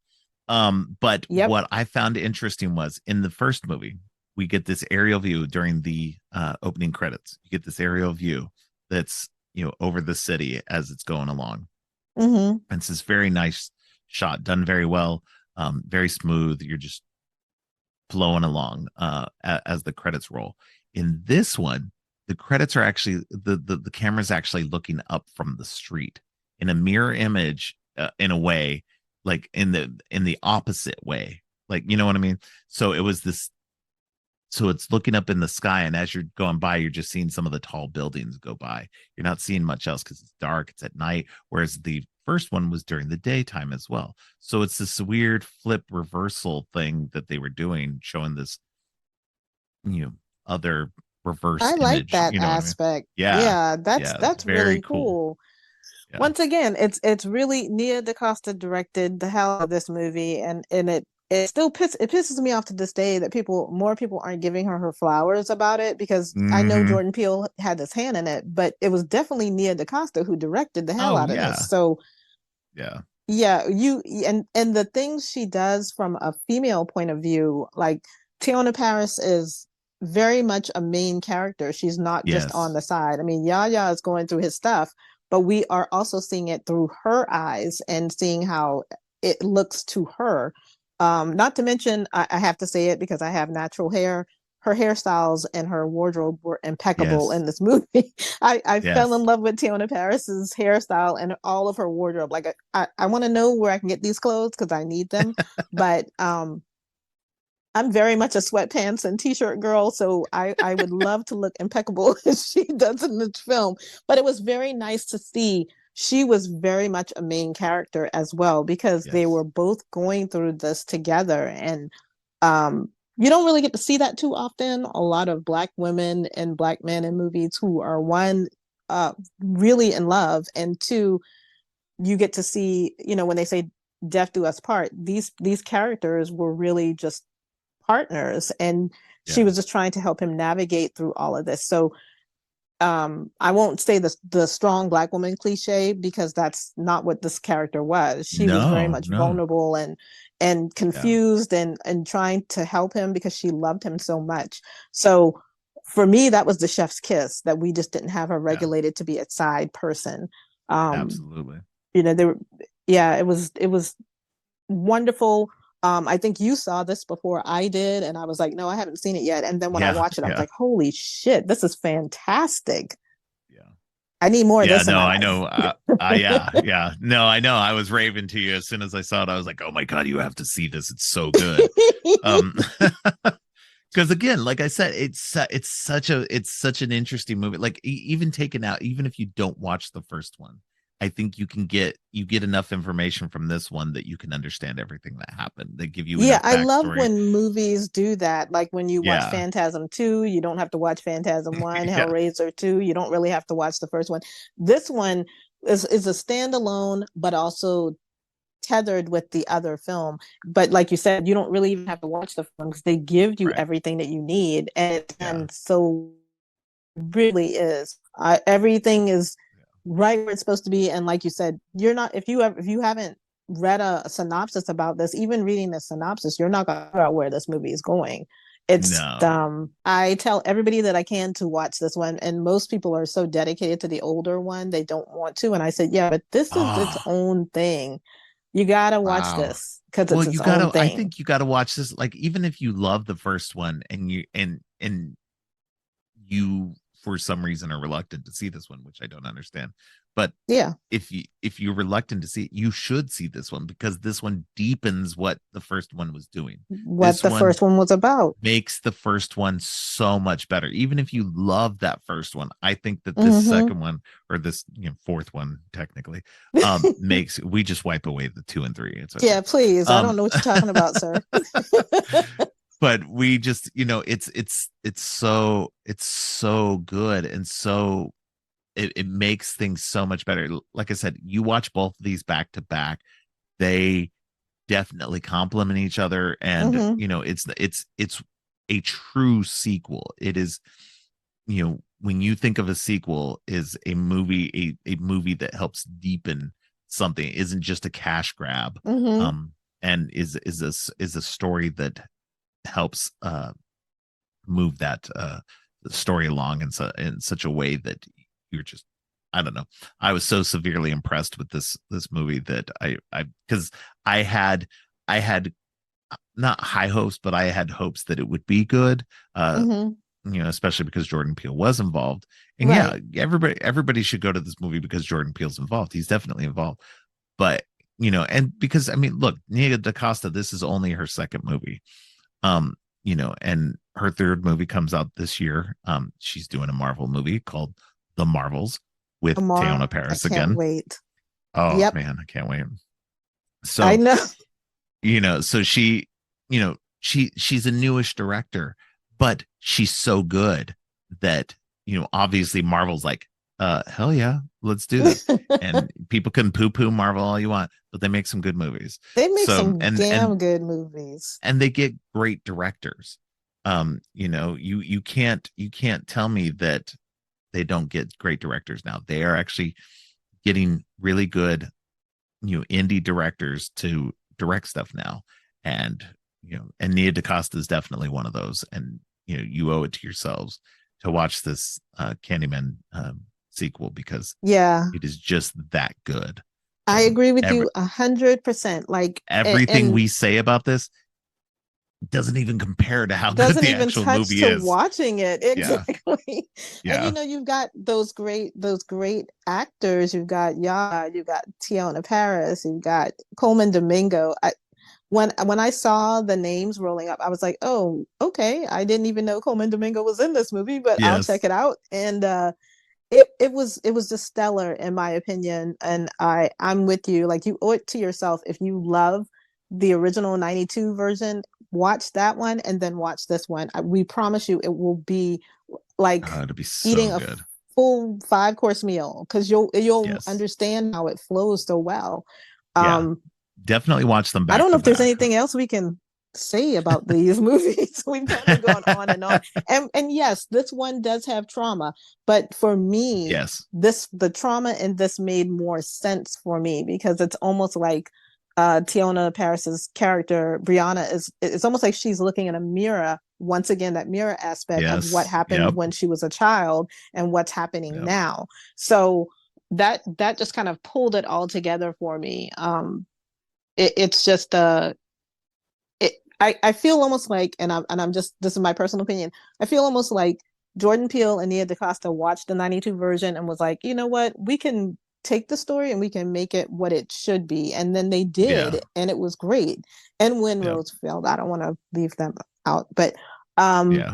But Yep. what I found interesting was in the first movie, we get this aerial view during the opening credits. You get this aerial view that's over the city as it's going along. Mm-hmm. And it's this very nice shot, done very well, very smooth. You're just flowing along as the credits roll. In this one, the credits are actually the camera's actually looking up from the street in a mirror image, in a way, like in the opposite way, like, you know what I mean. So it was this, so it's looking up in the sky, and as you're going by, you're just seeing some of the tall buildings go by. You're not seeing much else because it's dark, it's at night, whereas the first one was during the daytime as well. So it's this weird flip reversal thing that they were doing, showing this other reverse I like image. that You know what I mean? aspect. Yeah, Yeah, yeah, it's that's very really cool. cool. Yeah. Once again, it's really Nia DaCosta directed the hell out of this movie, and it pisses me off to this day that more people aren't giving her flowers about it, because I know Hmm. Jordan Peele had his hand in it, but it was definitely Nia DaCosta who directed the hell Oh out of this. yeah, So yeah, yeah, and the things she does from a female point of view, like Tiona Paris is very much a main character. She's not just on yes, the side. I mean, Yaya is going through his stuff, but we are also seeing it through her eyes and seeing how it looks to her. Not to mention, I have to say it because I have natural hair. Her hairstyles and her wardrobe were impeccable yes, in this movie. I fell in yes. love with Tiona Paris's hairstyle and all of her wardrobe. Like I want to know where I can get these clothes because I need them. But I'm very much a sweatpants and t-shirt girl, so I would love to look impeccable as she does in this film. But it was very nice to see she was very much a main character as well, because they Yes. were both going through this together. And you don't really get to see that too often. A lot of black women and black men in movies who are, one, really in love, and two, you get to see, when they say death do us part, these characters were really just partners, and she Yeah. was just trying to help him navigate through all of this. So I won't say the strong black woman cliche, because that's not what this character was. She was very No, much no. vulnerable and Yeah. confused, and trying to help him because she loved him so much. So for me, that was the chef's kiss, that we just didn't have her Yeah. regulated to be a side person. um Absolutely. there were, yeah, it was wonderful. I think you saw this before I did, and I was like, no, I haven't seen it yet. And then when I Yeah. watched it, I was Yeah. like, holy shit, this is fantastic. Yeah. I need more of Yeah. this in No, my I life. know. Yeah. Yeah. No, I know. I was raving to you as soon as I saw it. I was like, oh my God, you have to see this. It's so good. Um, because again, like I said, it's such an interesting movie. Like even taken out, even if you don't watch the first one, I think you get enough information from this one that you can understand everything that happened. They give you Yeah, enough I love backstory. when movies do that. Like when you watch Yeah. Phantasm 2, you don't have to watch Phantasm 1, Yeah. Hellraiser 2, you don't really have to watch the first one. This one is a standalone, but also tethered with the other film. But like you said, you don't really even have to watch the film because they give you Right. everything that you need. Yeah. And so really is. Everything is Yeah. right where it's supposed to be. And like you said, you're not, if you haven't read a synopsis about this, even reading the synopsis, you're not gonna figure out where this movie is going. It's No. I tell everybody that I can to watch this one, and most people are so dedicated to the older one they don't want to. And I said, yeah, but this is its Oh, own thing. You gotta watch wow. this because Well, it's its own I thing. think you gotta watch this. Like, even if you love the first one and you for some reason are reluctant to see this one, which I don't understand. But Yeah, if you're reluctant to see it, you should see this one because this one deepens what the first one was doing. what This the one first one was about. makes the first one so much better. Even if you love that first one, I think that this Mm-hmm. second one or this fourth one technically makes we just wipe away the two and three. It's okay. Yeah, please. I don't Um know what you're talking about, sir. but we just it's so good and so it makes things so much better. Like I said, you watch both of these back to back, they definitely complement each other, and Mm-hmm. it's a true sequel. It is, when you think of a sequel, is a movie, a movie that helps deepen something, it isn't just a cash grab. Mm-hmm. And is a story that helps move that story along in such a way that you're just, I don't know. I was so severely impressed with this movie that I because I had not high hopes, but I had hopes that it would be good. Mm-hmm. Especially because Jordan Peele was involved. And yeah, Right. everybody should go to this movie because Jordan Peele's involved. He's definitely involved. But and because I mean, look, Nia DaCosta, this is only her second movie. Um, and her third movie comes out this year. She's doing a Marvel movie called The Marvels with Teyona Tomorrow, I Paris can't again. wait. Oh Yep. man, I can't wait. I So, know. so she's a newish director, but she's so good that, obviously Marvel's like, hell yeah, let's do this. And people can poo-poo Marvel all you want, but they make some good movies. They make So some damn good movies. and they get great directors. You can't tell me that they don't get great directors now. They are actually getting really good, indie directors to direct stuff now. And and Nia DaCosta is definitely one of those. And you owe it to yourselves to watch this Candyman sequel, because Yeah, it is just that good. I And agree with you 100%. Like, everything and we say about this doesn't even compare to how good doesn't the even actual touch movie to is. watching it. Yeah. Exactly. And Yeah. you've got those great actors. You've got you've got Tiana Paris, you've got Coleman Domingo. When I saw the names rolling up, I was like, oh, okay. I didn't even know Coleman Domingo was in this movie, but I'll check Yes. it out. And it was just stellar in my opinion. And I'm with you. Like, you owe it to yourself. If you love the original 92 version, watch that one and then watch this one. We promise you it will be like Oh, it'd be so eating a good. full 5 course meal, because you'll Yes. understand how it flows so well. Yeah. um Definitely watch them I back don't know to if there's back. anything else we can say about these movies. We've kind of gone on and on. And yes, this one does have trauma, but for me, Yes. the trauma in this made more sense for me, because it's almost like Tiona Paris's character Brianna is it's almost like she's looking in a mirror once again, that mirror aspect of what Yes. happened Yep. when she was a child and what's happening Yep. now. So that just kind of pulled it all together for me. It's just I feel almost like, and I'm just, this is my personal opinion, I feel almost like Jordan Peele and Nia DaCosta watched the 92 version and was like, you know what, we can take the story and we can make it what it should be. And then they Yeah. did, and it was great. And when Yep. Rose failed, I don't want to leave them out, but um Yeah.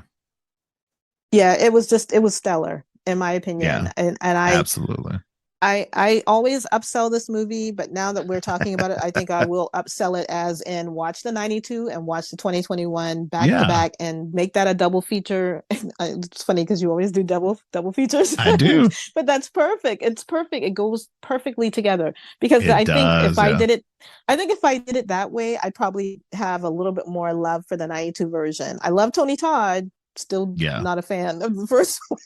yeah, it was stellar in my opinion. Yeah. And Absolutely. I always upsell this movie, but now that we're talking about it, I think I will upsell it as in watch the 92 and watch the 2021 back to Yeah. back and make that a double feature. It's funny because you always do double features, I do. but that's perfect. It's perfect. It goes perfectly together, because It does. Yeah. I think if I did it that way, I'd probably have a little bit more love for the 92 version. I love Tony Todd, still Yeah. not a fan of the first one.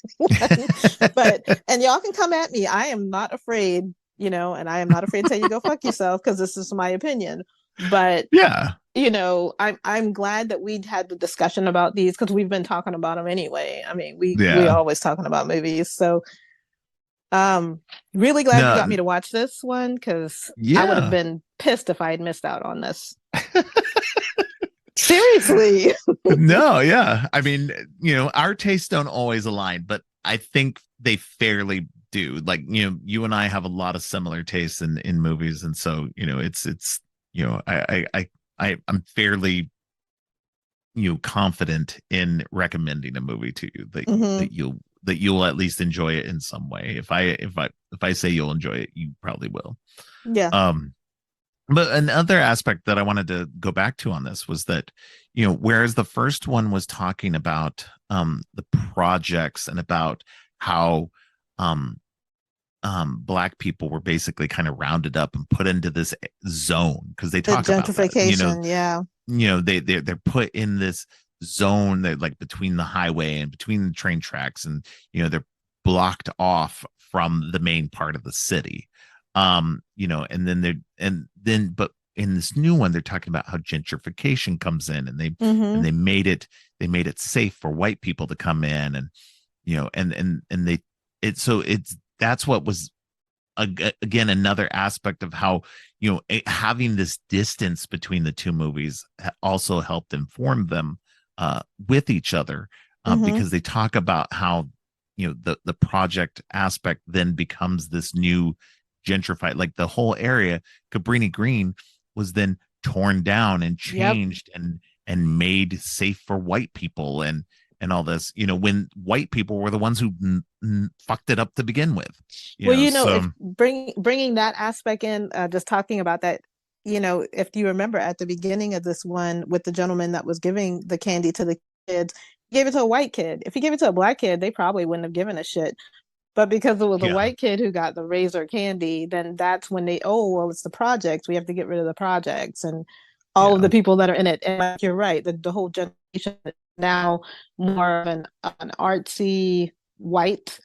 But, and y'all can come at me. I am not afraid, and I am not afraid to tell you go fuck yourself, because this is my opinion. But Yeah. I'm glad that we had the discussion about these, because we've been talking about them anyway. I mean, we Yeah. always talking about movies. So really glad you got No. me to watch this one, because I would have Yeah. been pissed if I had missed out on this. Seriously. No. Yeah. I mean, our tastes don't always align, but I think they fairly do. Like, you and I have a lot of similar tastes in movies, and so it's I'm fairly confident in recommending a movie to you that Hmm. you'll at least enjoy it in some way. If I say you'll enjoy it, you probably will. Yeah. um but another aspect that I wanted to go back to on this was that, whereas the first one was talking about the projects and about how um black people were basically kind of rounded up and put into this zone, because they The talk about that. gentrification. Yeah. They're put in this zone that, like, between the highway and between the train tracks, and they're blocked off from the main part of the city. But in this new one, they're talking about how gentrification comes in, and Hmm. they made it safe for white people to come in, and they it's that's what was, again, another aspect of how, having this distance between the two movies also helped inform them with each other, Hmm. because they talk about how, the project aspect then becomes this new gentrified, like the whole area. Cabrini Green was then torn down and Yep. changed and made safe for white people, and all this, when white people were the ones who fucked it up to begin with, Well, so if bringing that aspect in, just talking about that, if you remember at the beginning of this one with the gentleman that was giving the candy to the kids, gave it to a white kid. If he gave it to a black kid, they probably wouldn't have given a shit. But because it was a Yeah. white kid who got the razor candy, then that's when they, oh, well, it's the projects. We have to get rid of the projects and all of Yeah. the people that are in it. And like, you're right, the whole generation is now more of an artsy white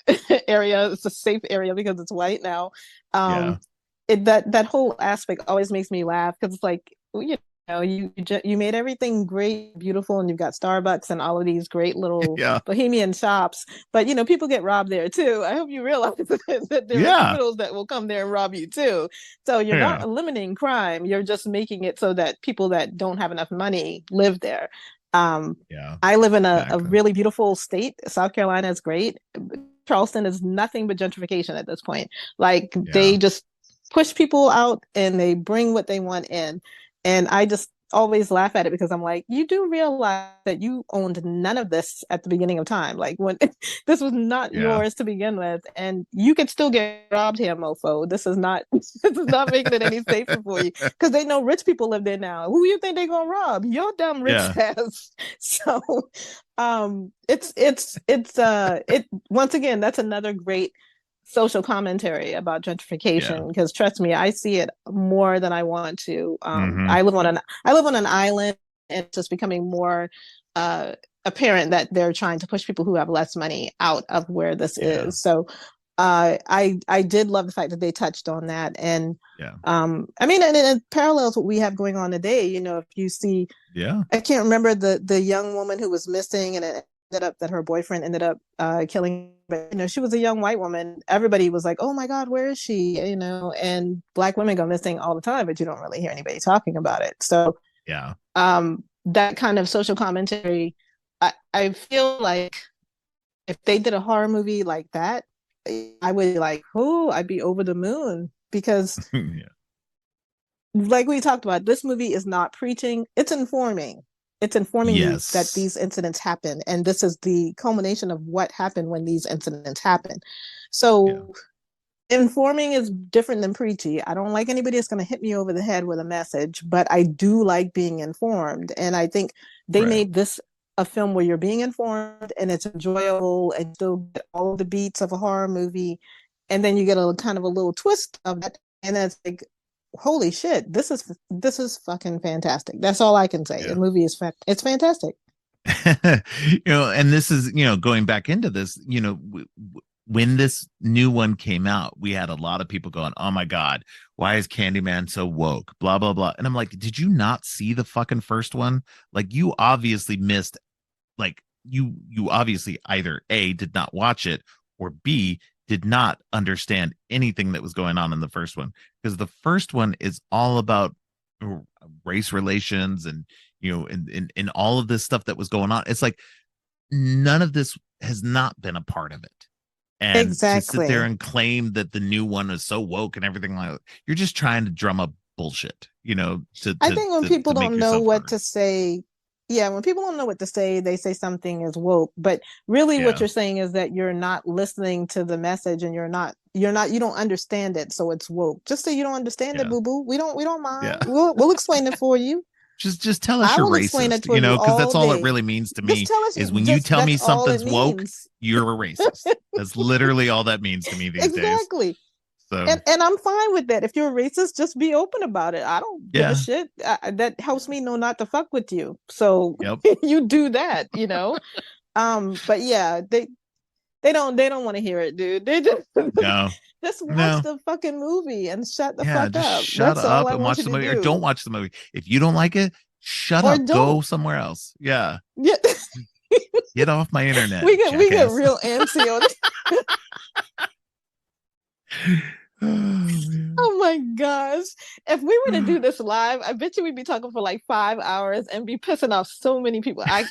area. It's a safe area because it's white now. Yeah. Um, that whole aspect always makes me laugh because it's like, you know, you made everything great, beautiful, and you've got Starbucks and all of these great little Yeah. bohemian shops, but you know, people get robbed there too. I hope you realize that there are Yeah. criminals that will come there and rob you too. So you're not Yeah. eliminating crime, you're just making it so that people that don't have enough money live there. um Yeah. I live in a Exactly. really beautiful state. South Carolina is great. Charleston is nothing but gentrification at this point. Like, Yeah. they just push people out and they bring what they want in. And I just always laugh at it because I'm like, you do realize that you owned none of this at the beginning of time. Like, when this was not Yeah. yours to begin with, and you could still get robbed here, mofo. This is not this is not making it any safer for you because they know rich people live there now. Who you think they're gonna rob? Your dumb rich Yeah. ass. So it once again, that's another great social commentary about Yeah. gentrification, because trust me, I see it more than I want to. Hmm. I live on an island, and it's just becoming more uh apparent that they're trying to push people who have less money out of where this Yeah. is. So I did love the fact that they touched on that. And Yeah. I mean, and it parallels what we have going on today. You know, if you see, Yeah. I can't remember the young woman who was missing, and it ended up that her boyfriend ended up killing. But you know, she was a young white woman. Everybody was like, "Oh my God, where is she?" You know, and black women go missing all the time, but you don't really hear anybody talking about it. So Yeah. that kind of social commentary, I feel like if they did a horror movie like that, I would like, oh, I'd be over the moon because, Yeah. like we talked about, this movie is not preaching, it's informing. It's informing you that Yes. these incidents happen, and this is the culmination of what happened when these incidents happen. Yeah. So informing is different than preachy. I don't like anybody that's going to hit me over the head with a message, but I do like being informed. And I think they Right. made this a film where you're being informed and it's enjoyable and still get all of the beats of a horror movie. And then you get a kind of a little twist of that. And then it's like, holy shit, this is fucking fantastic. That's all I can say. The Yeah. movie is it's fantastic. And this is, going back into this, when this new one came out, we had a lot of people going, "Oh my God, why is Candyman so woke?" Blah, blah, blah. And I'm like, did you not see the fucking first one? Like, you obviously missed, like, you obviously either A, did not watch it, or B, did not understand anything that was going on in the first one. Because the first one is all about race relations and, and all of this stuff that was going on. It's like none of this has not been a part of it. And to sit there Exactly. and claim that the new one is so woke and everything like that, you're just trying to drum up bullshit, to I to think when to, people to make don't know yourself what heard. to say, yeah, when people don't know what to say, they say something is woke. But really what Yeah, you're saying is that you're not listening to the message, and you don't understand it, so it's woke. Just say you don't understand it, yeah, boo boo. We don't mind. yeah. We'll explain it for you. Just tell us I you're will explain it racist, for you because that's all all it day. really means to Just me tell us, is when you just tell that's me all it something's woke, means. you're a racist. That's literally all that means to me these days. Exactly. So And I'm fine with that. If you're racist, just be open about it. I don't give a yeah, shit. That helps me know not to fuck with you. So yep, you do that, you know. But yeah, they don't want to hear it, dude. They just no, just watch no, the fucking movie and shut the yeah, fuck just up. shut That's all up I and want watch you the to movie, or don't do. watch the movie. If you don't like it, shut Or up, go don't. somewhere else. Yeah, Yeah, get off my internet, we get jackass. real antsy on it. Oh man. Oh my gosh. If we were to do this live, I bet you we'd be talking for like 5 hours and be pissing off so many people. I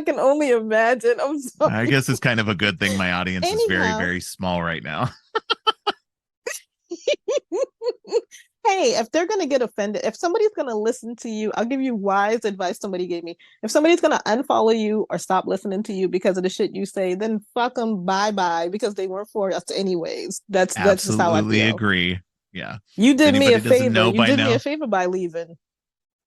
can only imagine. I'm I sorry. guess it's kind of a good thing my audience is very, Anyhow, very small right now. hey, if they're going to get offended, if somebody's going to listen to you, I'll give you wise advice somebody gave me. If somebody's going to unfollow you or stop listening to you because of the shit you say, then fuck them, bye bye, because they weren't for us anyways. That's just how I Absolutely feel. agree. Yeah. You If did me a anybody doesn't favor. know You by did me a now, favor by leaving.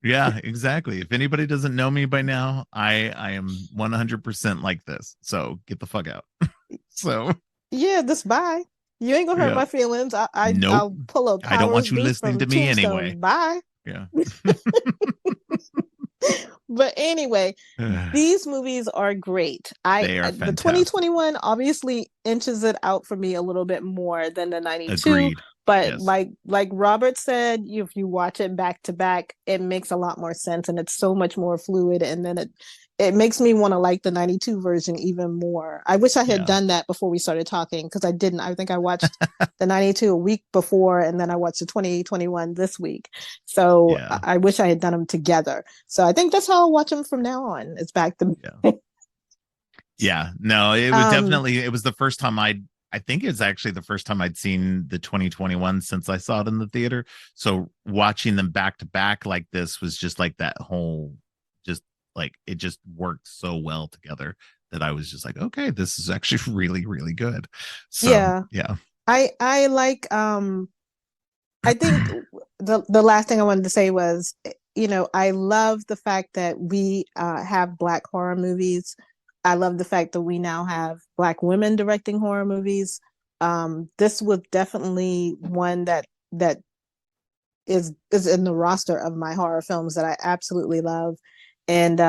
Yeah, exactly. If anybody doesn't know me by now, I am 100% like this. So get the fuck out. So Yeah, just bye. You ain't gonna hurt yeah, my feelings. nope. I'll pull a I don't Powers want you beast listening from to me anyway. Tombstone. Bye. Yeah. But anyway, these movies are great. They are The fantastic. 2021 obviously inches it out for me a little bit more than the 92, Agreed. but Yes. like Robert said, if you watch it back to back, it makes a lot more sense and it's so much more fluid, and then it makes me want to like the 92 version even more. I wish I had Yeah. done that before we started talking because I didn't. I think I watched the 92 a week before and then I watched the 2021 this week. So Yeah. I wish I had done them together. So I think that's how I'll watch them from now on. It's back to Yeah. Yeah. No, it was um definitely, it was the first time I think it's actually the first time I'd seen the 2021 since I saw it in the theater. So watching them back to back like this was just like that whole, just like it just worked so well together that I was just like, okay, this is actually really, really good. So yeah. yeah. I like I think the last thing I wanted to say was, I love the fact that we have Black horror movies. I love the fact that we now have Black women directing horror movies. This was definitely one that is in the roster of my horror films that I absolutely love, and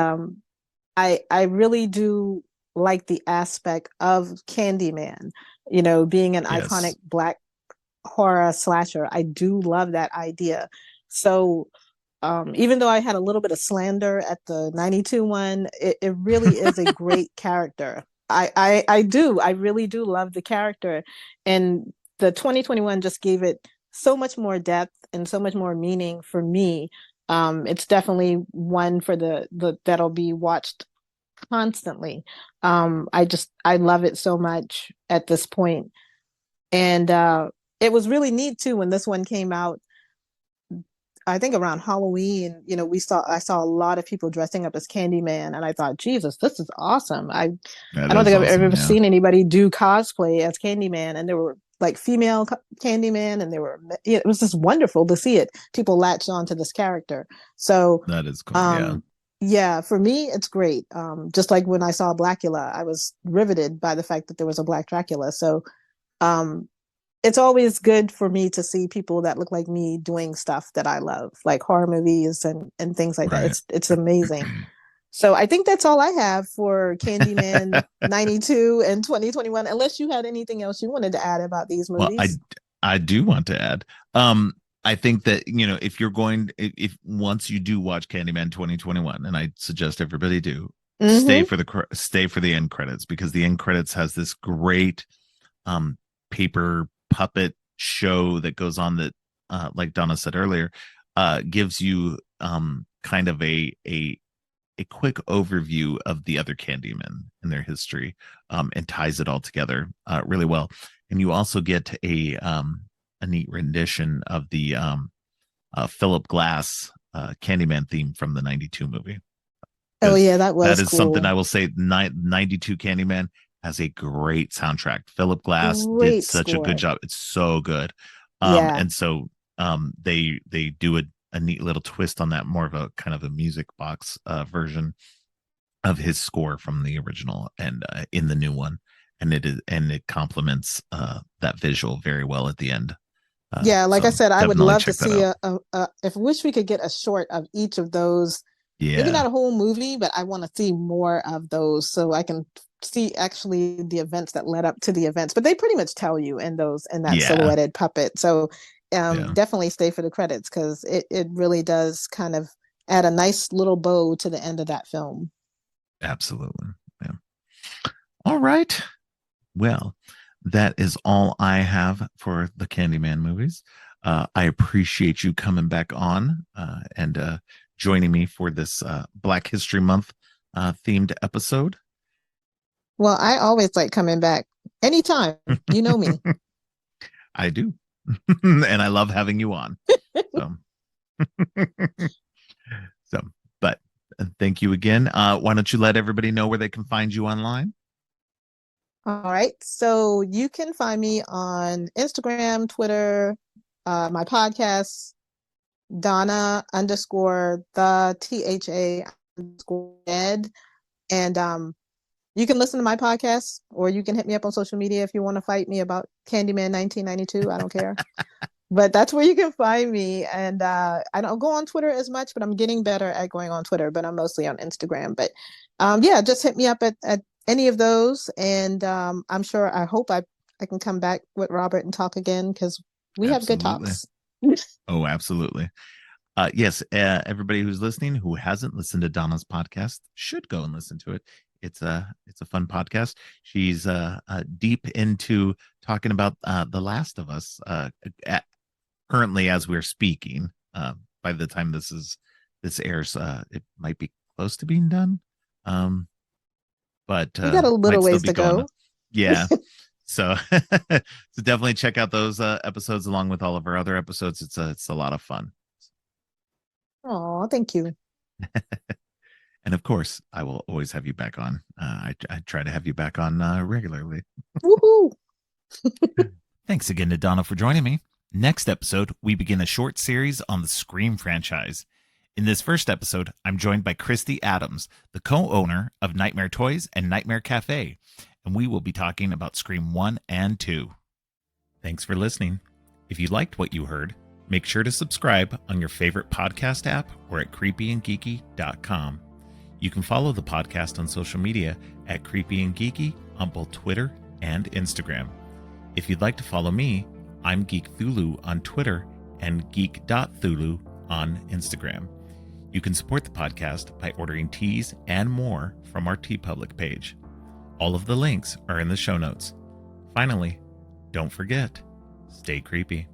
I really do like the aspect of Candyman. Being an iconic Yes. Black horror slasher. I do love that idea. So even though I had a little bit of slander at the 92 one, it really is a great character. I do. I really do love the character. And the 2021 just gave it so much more depth and so much more meaning for me. It's definitely one for the that'll be watched constantly. I love it so much at this point. And it was really neat too when this one came out. I think around Halloween, I saw a lot of people dressing up as Candyman, and I thought, Jesus, this is awesome. That I don't is think I've awesome. ever Yeah. seen anybody do cosplay as Candyman, and there were like female Candyman, and it was just wonderful to see it. People latched onto this character. So, That is cool. Yeah. um, yeah, for me, it's great. Just like when I saw Blackula, I was riveted by the fact that there was a Black Dracula. So, um, it's always good for me to see people that look like me doing stuff that I love, like horror movies and things like that. Right. It's amazing. So I think that's all I have for Candyman 92 and 2021, unless you had anything else you wanted to add about these Well, movies. I do want to add. I think that if you're going, if once you do watch Candyman 2021, and I suggest everybody do, Mm-hmm. stay for the end credits, because the end credits has this great um paper puppet show that goes on that, like Donna said earlier, gives you kind of a quick overview of the other Candymen and their history, and ties it all together really well. And you also get a neat rendition of the Philip Glass Candyman theme from the 92 movie. Oh Because yeah, that that was is something cool. I will say, 92 Candyman has a great soundtrack. Philip Glass did Great such a good score. job. It's so good. Yeah. And so they do a neat little twist on that, more of a kind of a music box version of his score from the original, and in the new one, and it complements that visual very well at the end. Yeah, like I So said, I would definitely love to check that see out. if wish we could get a short of each of those. Maybe not Yeah, a whole movie, but I want to see more of those so I can see actually the events that led up to the events. But they pretty much tell you in that yeah, silhouetted puppet. So yeah, definitely stay for the credits because it really does kind of add a nice little bow to the end of that film. absolutely. Yeah. All right. Well, that is all I have for the Candyman movies. I appreciate you coming back on and joining me for this Black History Month themed episode. Well, I always like coming back anytime. You know me. I do. And I love having you on. So, so, but thank you again. Why don't you let everybody know where they can find you online? All right. So you can find me on Instagram, Twitter, my podcast. Donna underscore the THA underscore dead. And you can listen to my podcast, or you can hit me up on social media if you want to fight me about Candyman 1992. I don't care. But that's where you can find me. And I don't go on Twitter as much, but I'm getting better at going on Twitter, but I'm mostly on Instagram. But yeah, just hit me up at any of those. And I'm sure, I hope I can come back with Robert and talk again, because we have good Absolutely. talks. Oh, absolutely. Yes, everybody who's listening who hasn't listened to Donna's podcast should go and listen to it. It's a fun podcast. She's deep into talking about The Last of Us currently as we're speaking. By the time this airs, it might be close to being done. But We got a might little still ways be to going on. go. Yeah. So so definitely check out those episodes along with all of our other episodes. It's a lot of fun. Oh, thank you. And of course, I will always have you back on. I try to have you back on regularly. Woohoo! Thanks again to Donna for joining me. Next episode, we begin a short series on the Scream franchise. In this first episode, I'm joined by Christy Adams, the co-owner of Nightmare Toys and Nightmare Cafe, and we will be talking about Scream 1 and 2. Thanks for listening. If you liked what you heard, make sure to subscribe on your favorite podcast app or at creepyandgeeky.com. You can follow the podcast on social media at Creepy and Geeky on both Twitter and Instagram. If you'd like to follow me, I'm Geek Thulu on Twitter and geek.thulu on Instagram. You can support the podcast by ordering teas and more from our TeePublic page. All of the links are in the show notes. Finally, don't forget, stay creepy.